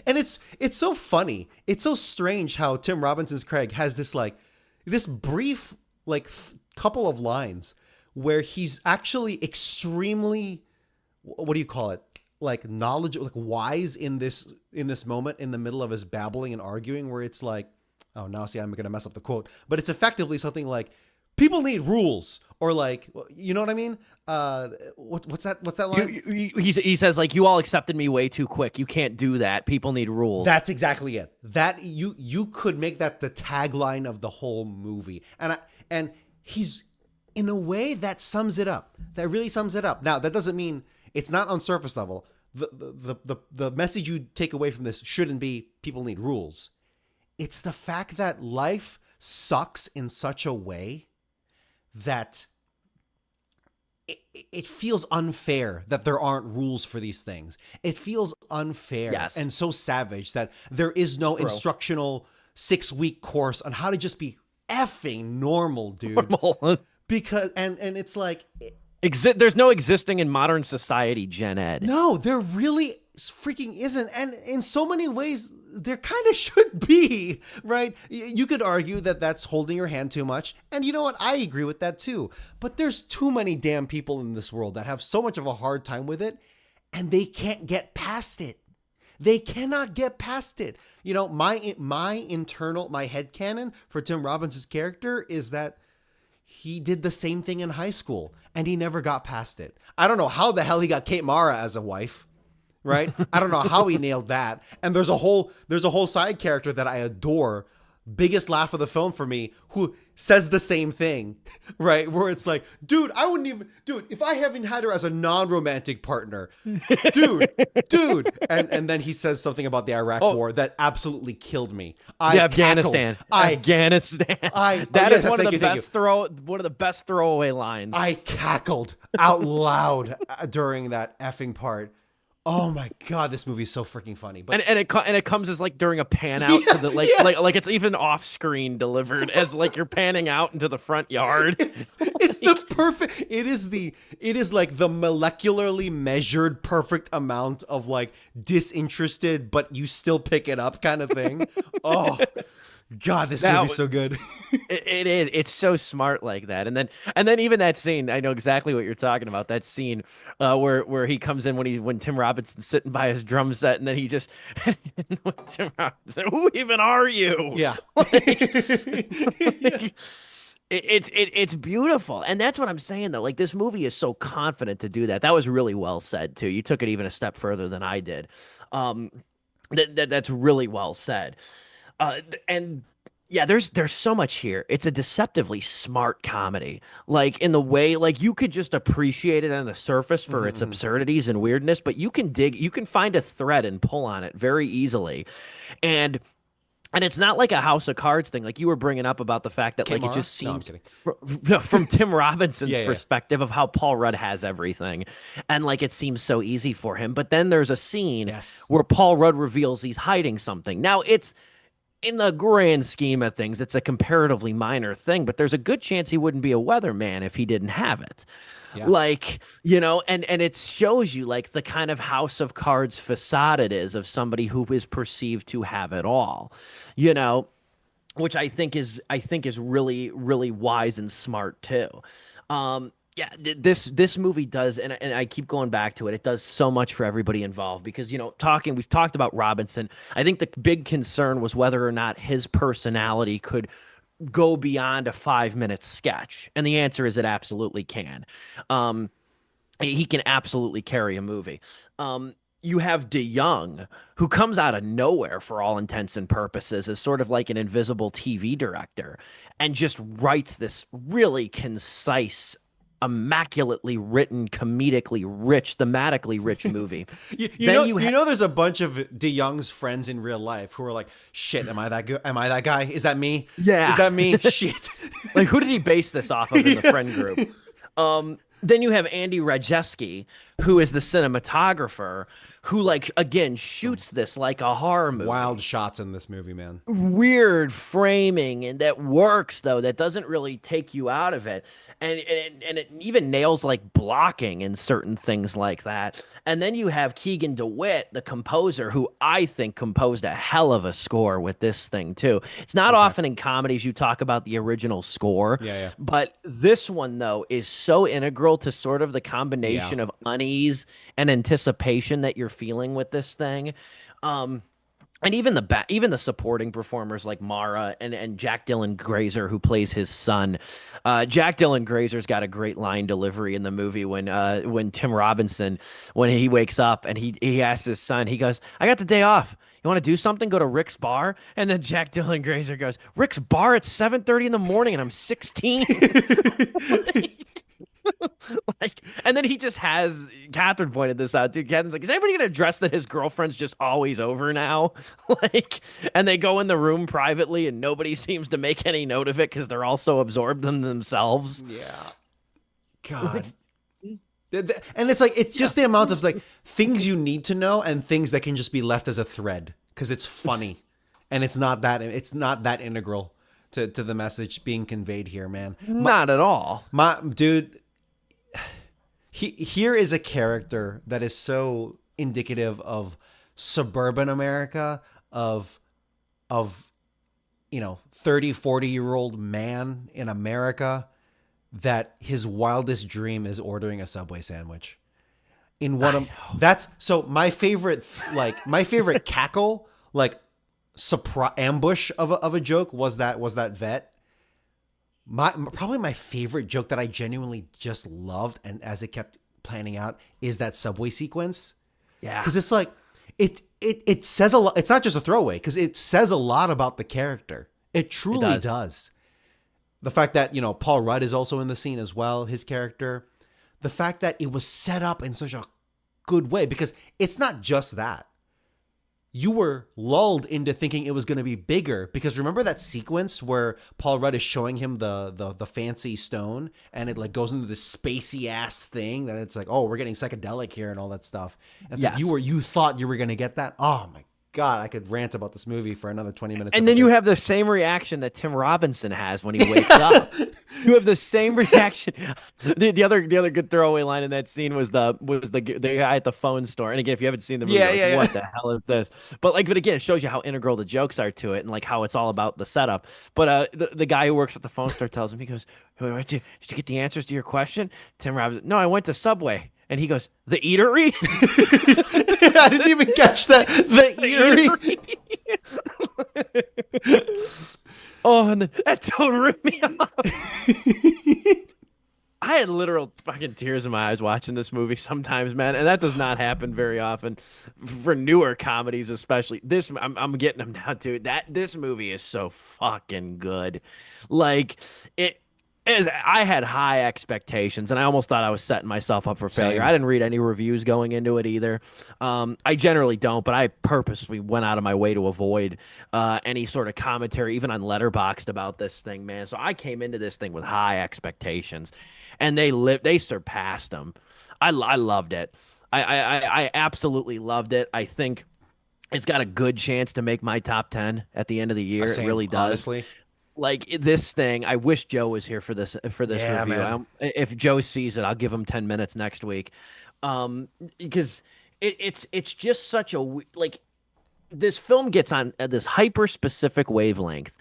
and it's so funny, it's so strange how Tim Robinson's Craig has this brief couple of lines where he's actually extremely, what do you call it, like knowledgeable, like wise in this moment in the middle of his babbling and arguing, where it's like, oh, now see, I'm gonna mess up the quote, but it's effectively something like, people need rules or like, you know what I mean? What's that line? He says like, you all accepted me way too quick. You can't do that. People need rules. That's exactly it. That you could make that the tagline of the whole movie, and he's in a way that sums it up. That really sums it up. Now that doesn't mean it's not on surface level. The message you take away from this shouldn't be people need rules. It's the fact that life sucks in such a way that it feels unfair that there aren't rules for these things. It feels unfair and so savage that there is no instructional 6-week course on how to just be effing normal, dude. Because and it's like there's no existing in modern society gen ed. No, there really freaking isn't. And in so many ways, there kind of should be, right? You could argue that that's holding your hand too much. And you know what? I agree with that too. But there's too many damn people in this world that have so much of a hard time with it, and they can't get past it. They cannot get past it. You know, my headcanon for Tim Robbins' character is that he did the same thing in high school and he never got past it. I don't know how the hell he got Kate Mara as a wife, right? I don't know how he nailed that. And there's a whole side character that I adore, biggest laugh of the film for me, who says the same thing, right? Where it's like, dude, if I haven't had her as a non-romantic partner, dude. And then he says something about the Iraq war that absolutely killed me. Afghanistan. Afghanistan. That is one of the best throwaway lines. I cackled out loud during that effing part. Oh my God, this movie is so freaking funny. But and it comes as like during a pan out to the like it's even off screen delivered as like you're panning out into the front yard. It's the perfect. It is like the molecularly measured perfect amount of like disinterested, but you still pick it up kind of thing. Oh God, this movie's so good. It is. It's so smart like that. And then even that scene, I know exactly what you're talking about. That scene where he comes in when Tim Robinson's sitting by his drum set, and then he just Tim Robinson, who even are you? Yeah. It's beautiful. And that's what I'm saying though. Like this movie is so confident to do that. That was really well said too. You took it even a step further than I did. That's really well said. And yeah, there's so much here. It's a deceptively smart comedy. Like in the way, like you could just appreciate it on the surface for its absurdities and weirdness, but you can find a thread and pull on it very easily. And it's not like a House of Cards thing, like you were bringing up about the fact that like it just seems from Tim Robinson's perspective of how Paul Rudd has everything, and like it seems so easy for him. But then there's a scene where Paul Rudd reveals he's hiding something. Now it's, in the grand scheme of things, it's a comparatively minor thing, but there's a good chance he wouldn't be a weatherman if he didn't have it. Yeah. Like, you know, and it shows you like the kind of House of Cards facade it is of somebody who is perceived to have it all, you know, which I think is really, really wise and smart too. Yeah, this movie does, and I keep going back to it. It does so much for everybody involved because, you know, we've talked about Robinson. I think the big concern was whether or not his personality could go beyond a 5-minute sketch, and the answer is it absolutely can. He can absolutely carry a movie. You have DeYoung, who comes out of nowhere for all intents and purposes as sort of like an invisible TV director, and just writes this really concise, immaculately written, comedically rich, thematically rich movie. you know there's a bunch of DeYoung's friends in real life who are like, shit, am I that good? Am I that guy? Is that me? Yeah. Is that me? Shit. Like, who did he base this off of in the friend group? Then you have Andy Rajeski, who is the cinematographer, who, like, again, shoots this like a horror movie. Wild shots in this movie, man. Weird framing, and that works, though. That doesn't really take you out of it. And it even nails, like, blocking and certain things like that. And then you have Keegan DeWitt, the composer, who I think composed a hell of a score with this thing, too. It's not often in comedies you talk about the original score. Yeah. But this one, though, is so integral to sort of the combination of unease and anticipation that you're feeling with this thing. and even the supporting performers like Mara and Jack Dylan Grazer, who plays his son. Jack Dylan Grazer's got a great line delivery in the movie when Tim Robinson, when he wakes up and he asks his son, he goes, "I got the day off. You want to do something? Go to Rick's bar." And then Jack Dylan Grazer goes, "Rick's bar at 7:30 in the morning, and I'm 16." Like, and then he just has Catherine pointed this out too. Catherine's like, "Is anybody gonna address that his girlfriend's just always over now?" Like, and they go in the room privately, and nobody seems to make any note of it because they're all so absorbed in themselves. Yeah. God. And it's like, it's just the amount of like things you need to know and things that can just be left as a thread because it's funny and it's not that integral to the message being conveyed here, man. Not at all. My dude, here is a character that is so indicative of suburban America, of 30, 40-year-old man in America, that his wildest dream is ordering a Subway sandwich. That's so my favorite cackle, like surprise ambush of a joke was that vet. Probably my favorite joke that I genuinely just loved, and as it kept planning out, is that Subway sequence. Yeah, because it's like it says a lot. It's not just a throwaway because it says a lot about the character. It truly does. The fact that Paul Rudd is also in the scene as well, his character. The fact that it was set up in such a good way, because it's not just that. You were lulled into thinking it was going to be bigger, because remember that sequence where Paul Rudd is showing him the fancy stone, and it like goes into this spacey ass thing that it's like, oh, we're getting psychedelic here and all that stuff. And it's yes. like you thought you were going to get that. Oh my God, I could rant about this movie for another 20 minutes. And then you have the same reaction that Tim Robinson has when he wakes up. You have the same reaction. The other good throwaway line in that scene was the guy at the phone store. And again, if you haven't seen the movie, what the hell is this? But again, it shows you how integral the jokes are to it, and like how it's all about the setup. But the guy who works at the phone store tells him, he goes, did you get the answers to your question? Tim Robinson, no, I went to Subway. And he goes, "The eatery?" I didn't even catch that. The eatery. Oh, and that totally ripped me off. I had literal fucking tears in my eyes watching this movie sometimes, man, and that does not happen very often for newer comedies, especially. I'm getting them now too. This movie is so fucking good. Like it. I had high expectations, and I almost thought I was setting myself up for failure. Same. I didn't read any reviews going into it either. I generally don't, but I purposely went out of my way to avoid any sort of commentary, even on Letterboxd, about this thing, man. So I came into this thing with high expectations, and they surpassed them. I loved it. I absolutely loved it. I think it's got a good chance to make my top 10 at the end of the year. Same, it really does. Honestly. Like this thing, I wish Joe was here for this Yeah, review. man. If Joe sees it, I'll give him 10 minutes next week, because it's just such a this film gets on this hyper specific wavelength,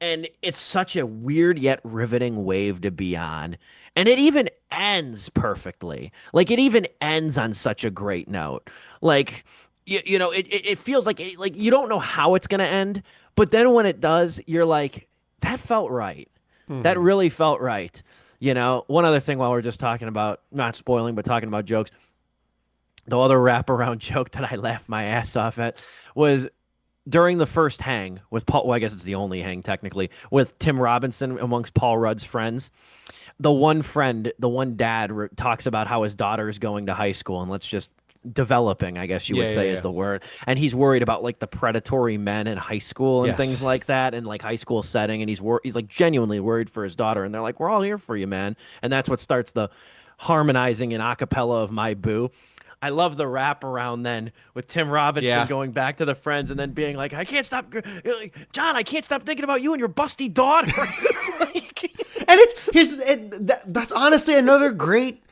and it's such a weird yet riveting wave to be on, and it even ends perfectly. Like it even ends on such a great note. Like it feels like you don't know how it's gonna end, but then when it does, you're like, that felt right. That really felt right. One other thing while we're just talking about, not spoiling, but talking about jokes, the other wraparound joke that I laughed my ass off at was during the first hang with Paul. Well, I guess it's the only hang technically, with Tim Robinson amongst Paul Rudd's friends. The one dad talks about how his daughter is going to high school, and let's just developing, I guess you would say is the word. And he's worried about like the predatory men in high school and things like that, and like high school setting. And he's like genuinely worried for his daughter. And they're like, "We're all here for you, man." And that's what starts the harmonizing in acapella of My Boo. I love the wraparound then with Tim Robinson going back to the friends and then being like, "John, I can't stop thinking about you and your busty daughter." And that's honestly another great,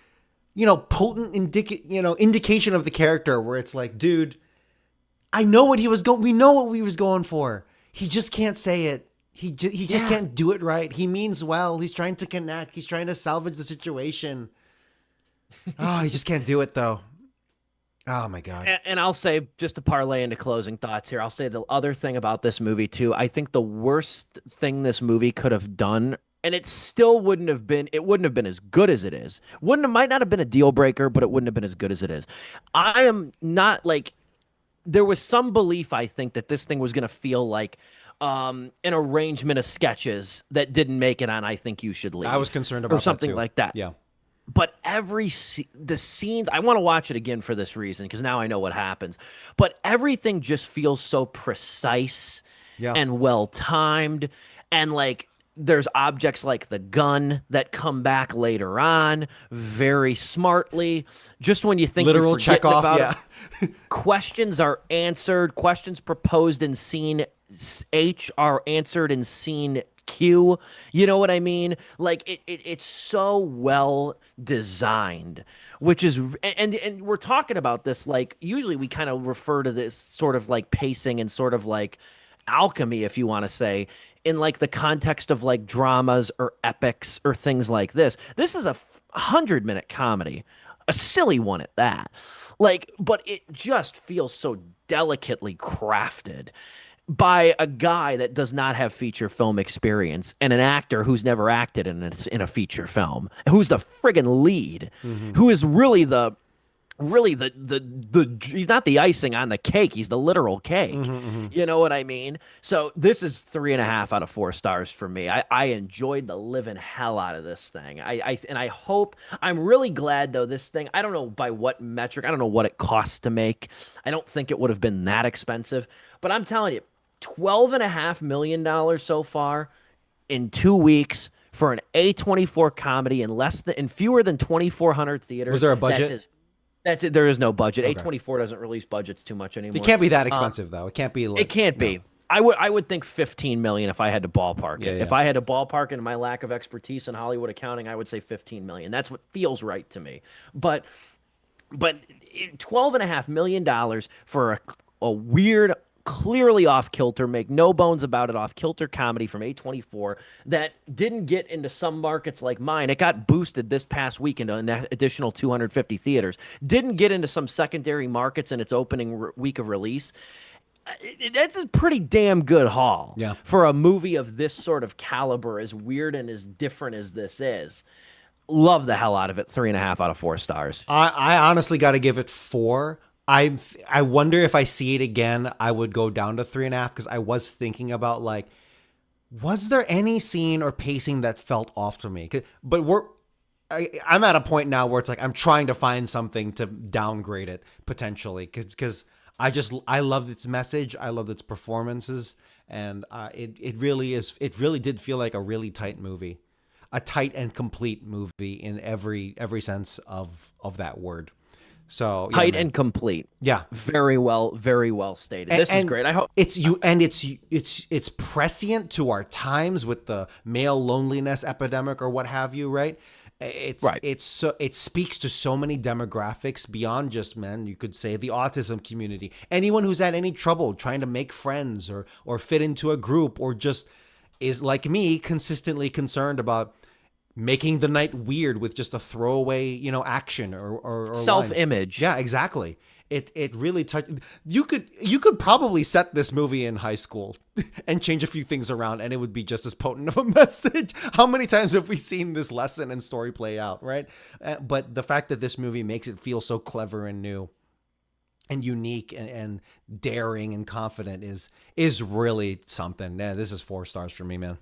potent indication of the character, where it's like, dude, we know what he was going for. He just can't say it. He just can't do it right. He means well. He's trying to connect. He's trying to salvage the situation. Oh, he just can't do it though. Oh my God. And I'll say, just to parlay into closing thoughts here, I'll say the other thing about this movie too. I think the worst thing this movie could have done, and it still it wouldn't have been as good as it is. Might not have been a deal breaker, but it wouldn't have been as good as it is. I am not like, there was some belief, I think, that this thing was going to feel like an arrangement of sketches that didn't make it on I Think You Should Leave. I was concerned about or something that too. like that. Yeah. But the scenes, I want to watch it again for this reason, because now I know what happens. But everything just feels so precise and well timed. And like, there's objects like the gun that come back later on very smartly. Just when you think Literal you're forgetting Chekhov, about it, questions are answered. Questions proposed in scene H are answered in scene Q. You know what I mean? Like it's so well designed, which is and we're talking about this, like, usually we kind of refer to this sort of like pacing and sort of like alchemy, if you want to say, in like the context of like dramas or epics or things like this. This is a 100-minute comedy, a silly one at that. Like, but it just feels so delicately crafted by a guy that does not have feature film experience and an actor who's never acted in a feature film, who's the friggin' lead, who is really the he's not the icing on the cake, he's the literal cake. You know what I mean? So this is 3.5 out of 4 stars for me. I enjoyed the living hell out of this thing. I hope, I'm really glad though, this thing, I don't know by what metric, I don't know what it costs to make. I don't think it would have been that expensive, but I'm telling you, $12.5 million so far in 2 weeks for an A24 comedy in fewer than 2,400 theaters. Was there a budget? That's it. There is no budget. Okay. A24 doesn't release budgets too much anymore. It can't be that expensive though. It can't be like, it can't be. I would think 15 million if I had to ballpark it. Yeah. If I had to ballpark it in my lack of expertise in Hollywood accounting, I would say 15 million. That's what feels right to me. But $12.5 million for a weird, clearly off kilter, make no bones about it, off kilter comedy from A24 that didn't get into some markets like mine. It got boosted this past week into an additional 250 theaters. Didn't get into some secondary markets in its opening week of release. That's a pretty damn good haul for a movie of this sort of caliber, as weird and as different as this is. Love the hell out of it. 3.5 out of 4 stars. I honestly got to give it 4. I wonder if I see it again, I would go down to 3.5, because I was thinking about, like, was there any scene or pacing that felt off to me? But I'm at a point now where it's like I'm trying to find something to downgrade it potentially, because I loved its message, I loved its performances, and it really did feel like a really tight movie, a tight and complete movie in every sense of that word. So tight and complete. Yeah. Very well stated. This is great. I hope it's prescient to our times with the male loneliness epidemic or what have you, right? It speaks to so many demographics beyond just men. You could say the autism community, anyone who's had any trouble trying to make friends or fit into a group, or just is like me, consistently concerned about making the night weird with just a throwaway, action or self-image. Line. Yeah, exactly. It really touched. You could probably set this movie in high school and change a few things around, and it would be just as potent of a message. How many times have we seen this lesson and story play out, right? But the fact that this movie makes it feel so clever and new and unique and daring and confident is really something. Yeah, this is 4 stars for me, man.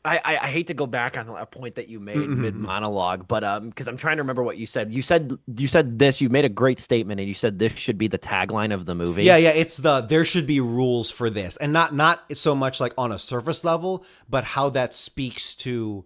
I hate to go back on a point that you made mid monologue, but because I'm trying to remember what you said. You said this. You made a great statement, and you said this should be the tagline of the movie. Yeah. It's there should be rules for this, and not so much like on a surface level, but how that speaks to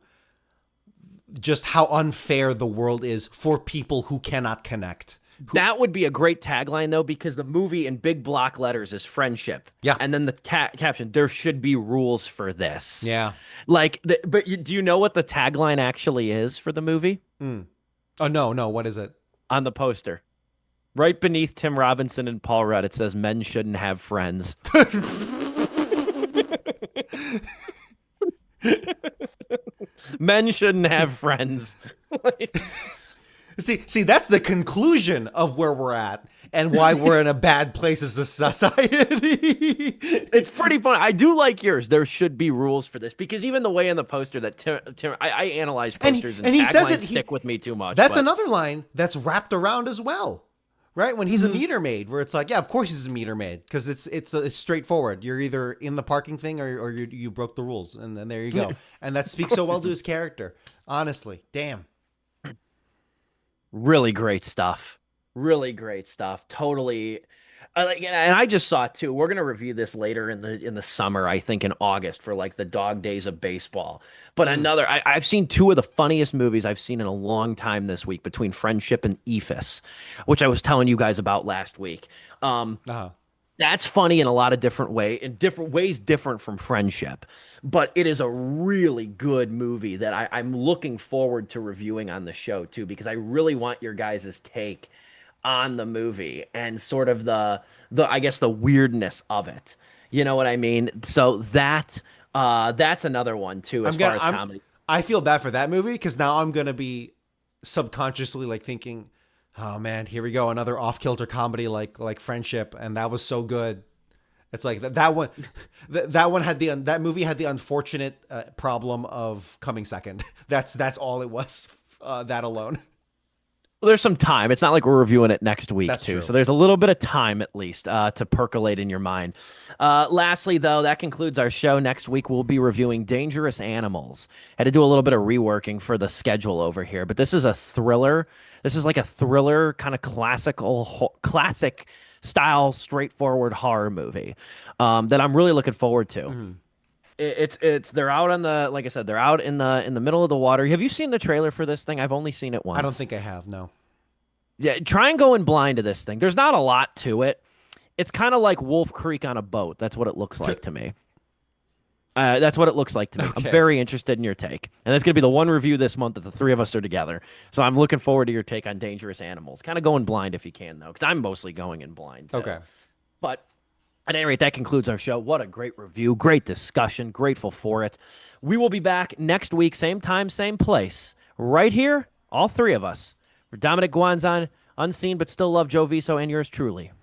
just how unfair the world is for people who cannot connect. That would be a great tagline, though, because the movie in big block letters is friendship. Yeah. And then the caption, there should be rules for this. Yeah. Like, do you know what the tagline actually is for the movie? Oh, no. What is it? On the poster. Right beneath Tim Robinson and Paul Rudd, it says, men shouldn't have friends. Men shouldn't have friends. See, that's the conclusion of where we're at. and why we're in a bad place as a society. It's pretty fun. I do like yours. There should be rules for this because even the way in the poster that Tim I analyze posters and he taglines says it. Stick with me too much. That's but another line that's wrapped around as well. Right, when he's a meter maid, where it's like, yeah, of course he's a meter maid because it's straightforward. You're either in the parking thing or you broke the rules, and then there you go. And that speaks so well to his character. Honestly, damn. Really great stuff. Really great stuff. Totally. And I just saw it too. We're gonna review this later in the summer, I think in August for like the dog days of baseball. But I've seen two of the funniest movies I've seen in a long time this week between Friendship and Ephes, which I was telling you guys about last week. That's funny in a lot of different ways different from Friendship, but it is a really good movie that I'm looking forward to reviewing on the show too because I really want your guys' take on the movie and sort of the I guess the weirdness of it. You know what I mean? So that's another one too as far as comedy. I feel bad for that movie because now I'm gonna be subconsciously like thinking, oh man, here we go, another off-kilter comedy like Friendship, and that was so good. It's like that one that movie had the unfortunate problem of coming second. That's all it was. That alone. Well, there's some time. It's not like we're reviewing it next week, That's too. true. So there's a little bit of time, at least, to percolate in your mind. Lastly, though, that concludes our show. Next week, we'll be reviewing Dangerous Animals. Had to do a little bit of reworking for the schedule over here, but this is a thriller. This is like a thriller, kind of classic style, straightforward horror movie that I'm really looking forward to. Mm-hmm. It's they're out on the like I said they're out in the middle of the water. Have you seen the trailer for this thing? I've only seen it once. I don't think I have. No. Yeah, try and go in blind to this thing. There's not a lot to it. It's kind of like Wolf Creek on a boat. That's what it looks like to me. That's what it looks like to me. Okay. I'm very interested in your take, and that's gonna be the one review this month that the three of us are together. So I'm looking forward to your take on Dangerous Animals. Kind of going blind if you can though, because I'm mostly going in blind. Too. Okay. But at any rate, that concludes our show. What a great review. Great discussion. Grateful for it. We will be back next week, same time, same place. Right here, all three of us. For Dominic Guanzon, unseen but still love Joe Viso, and yours truly,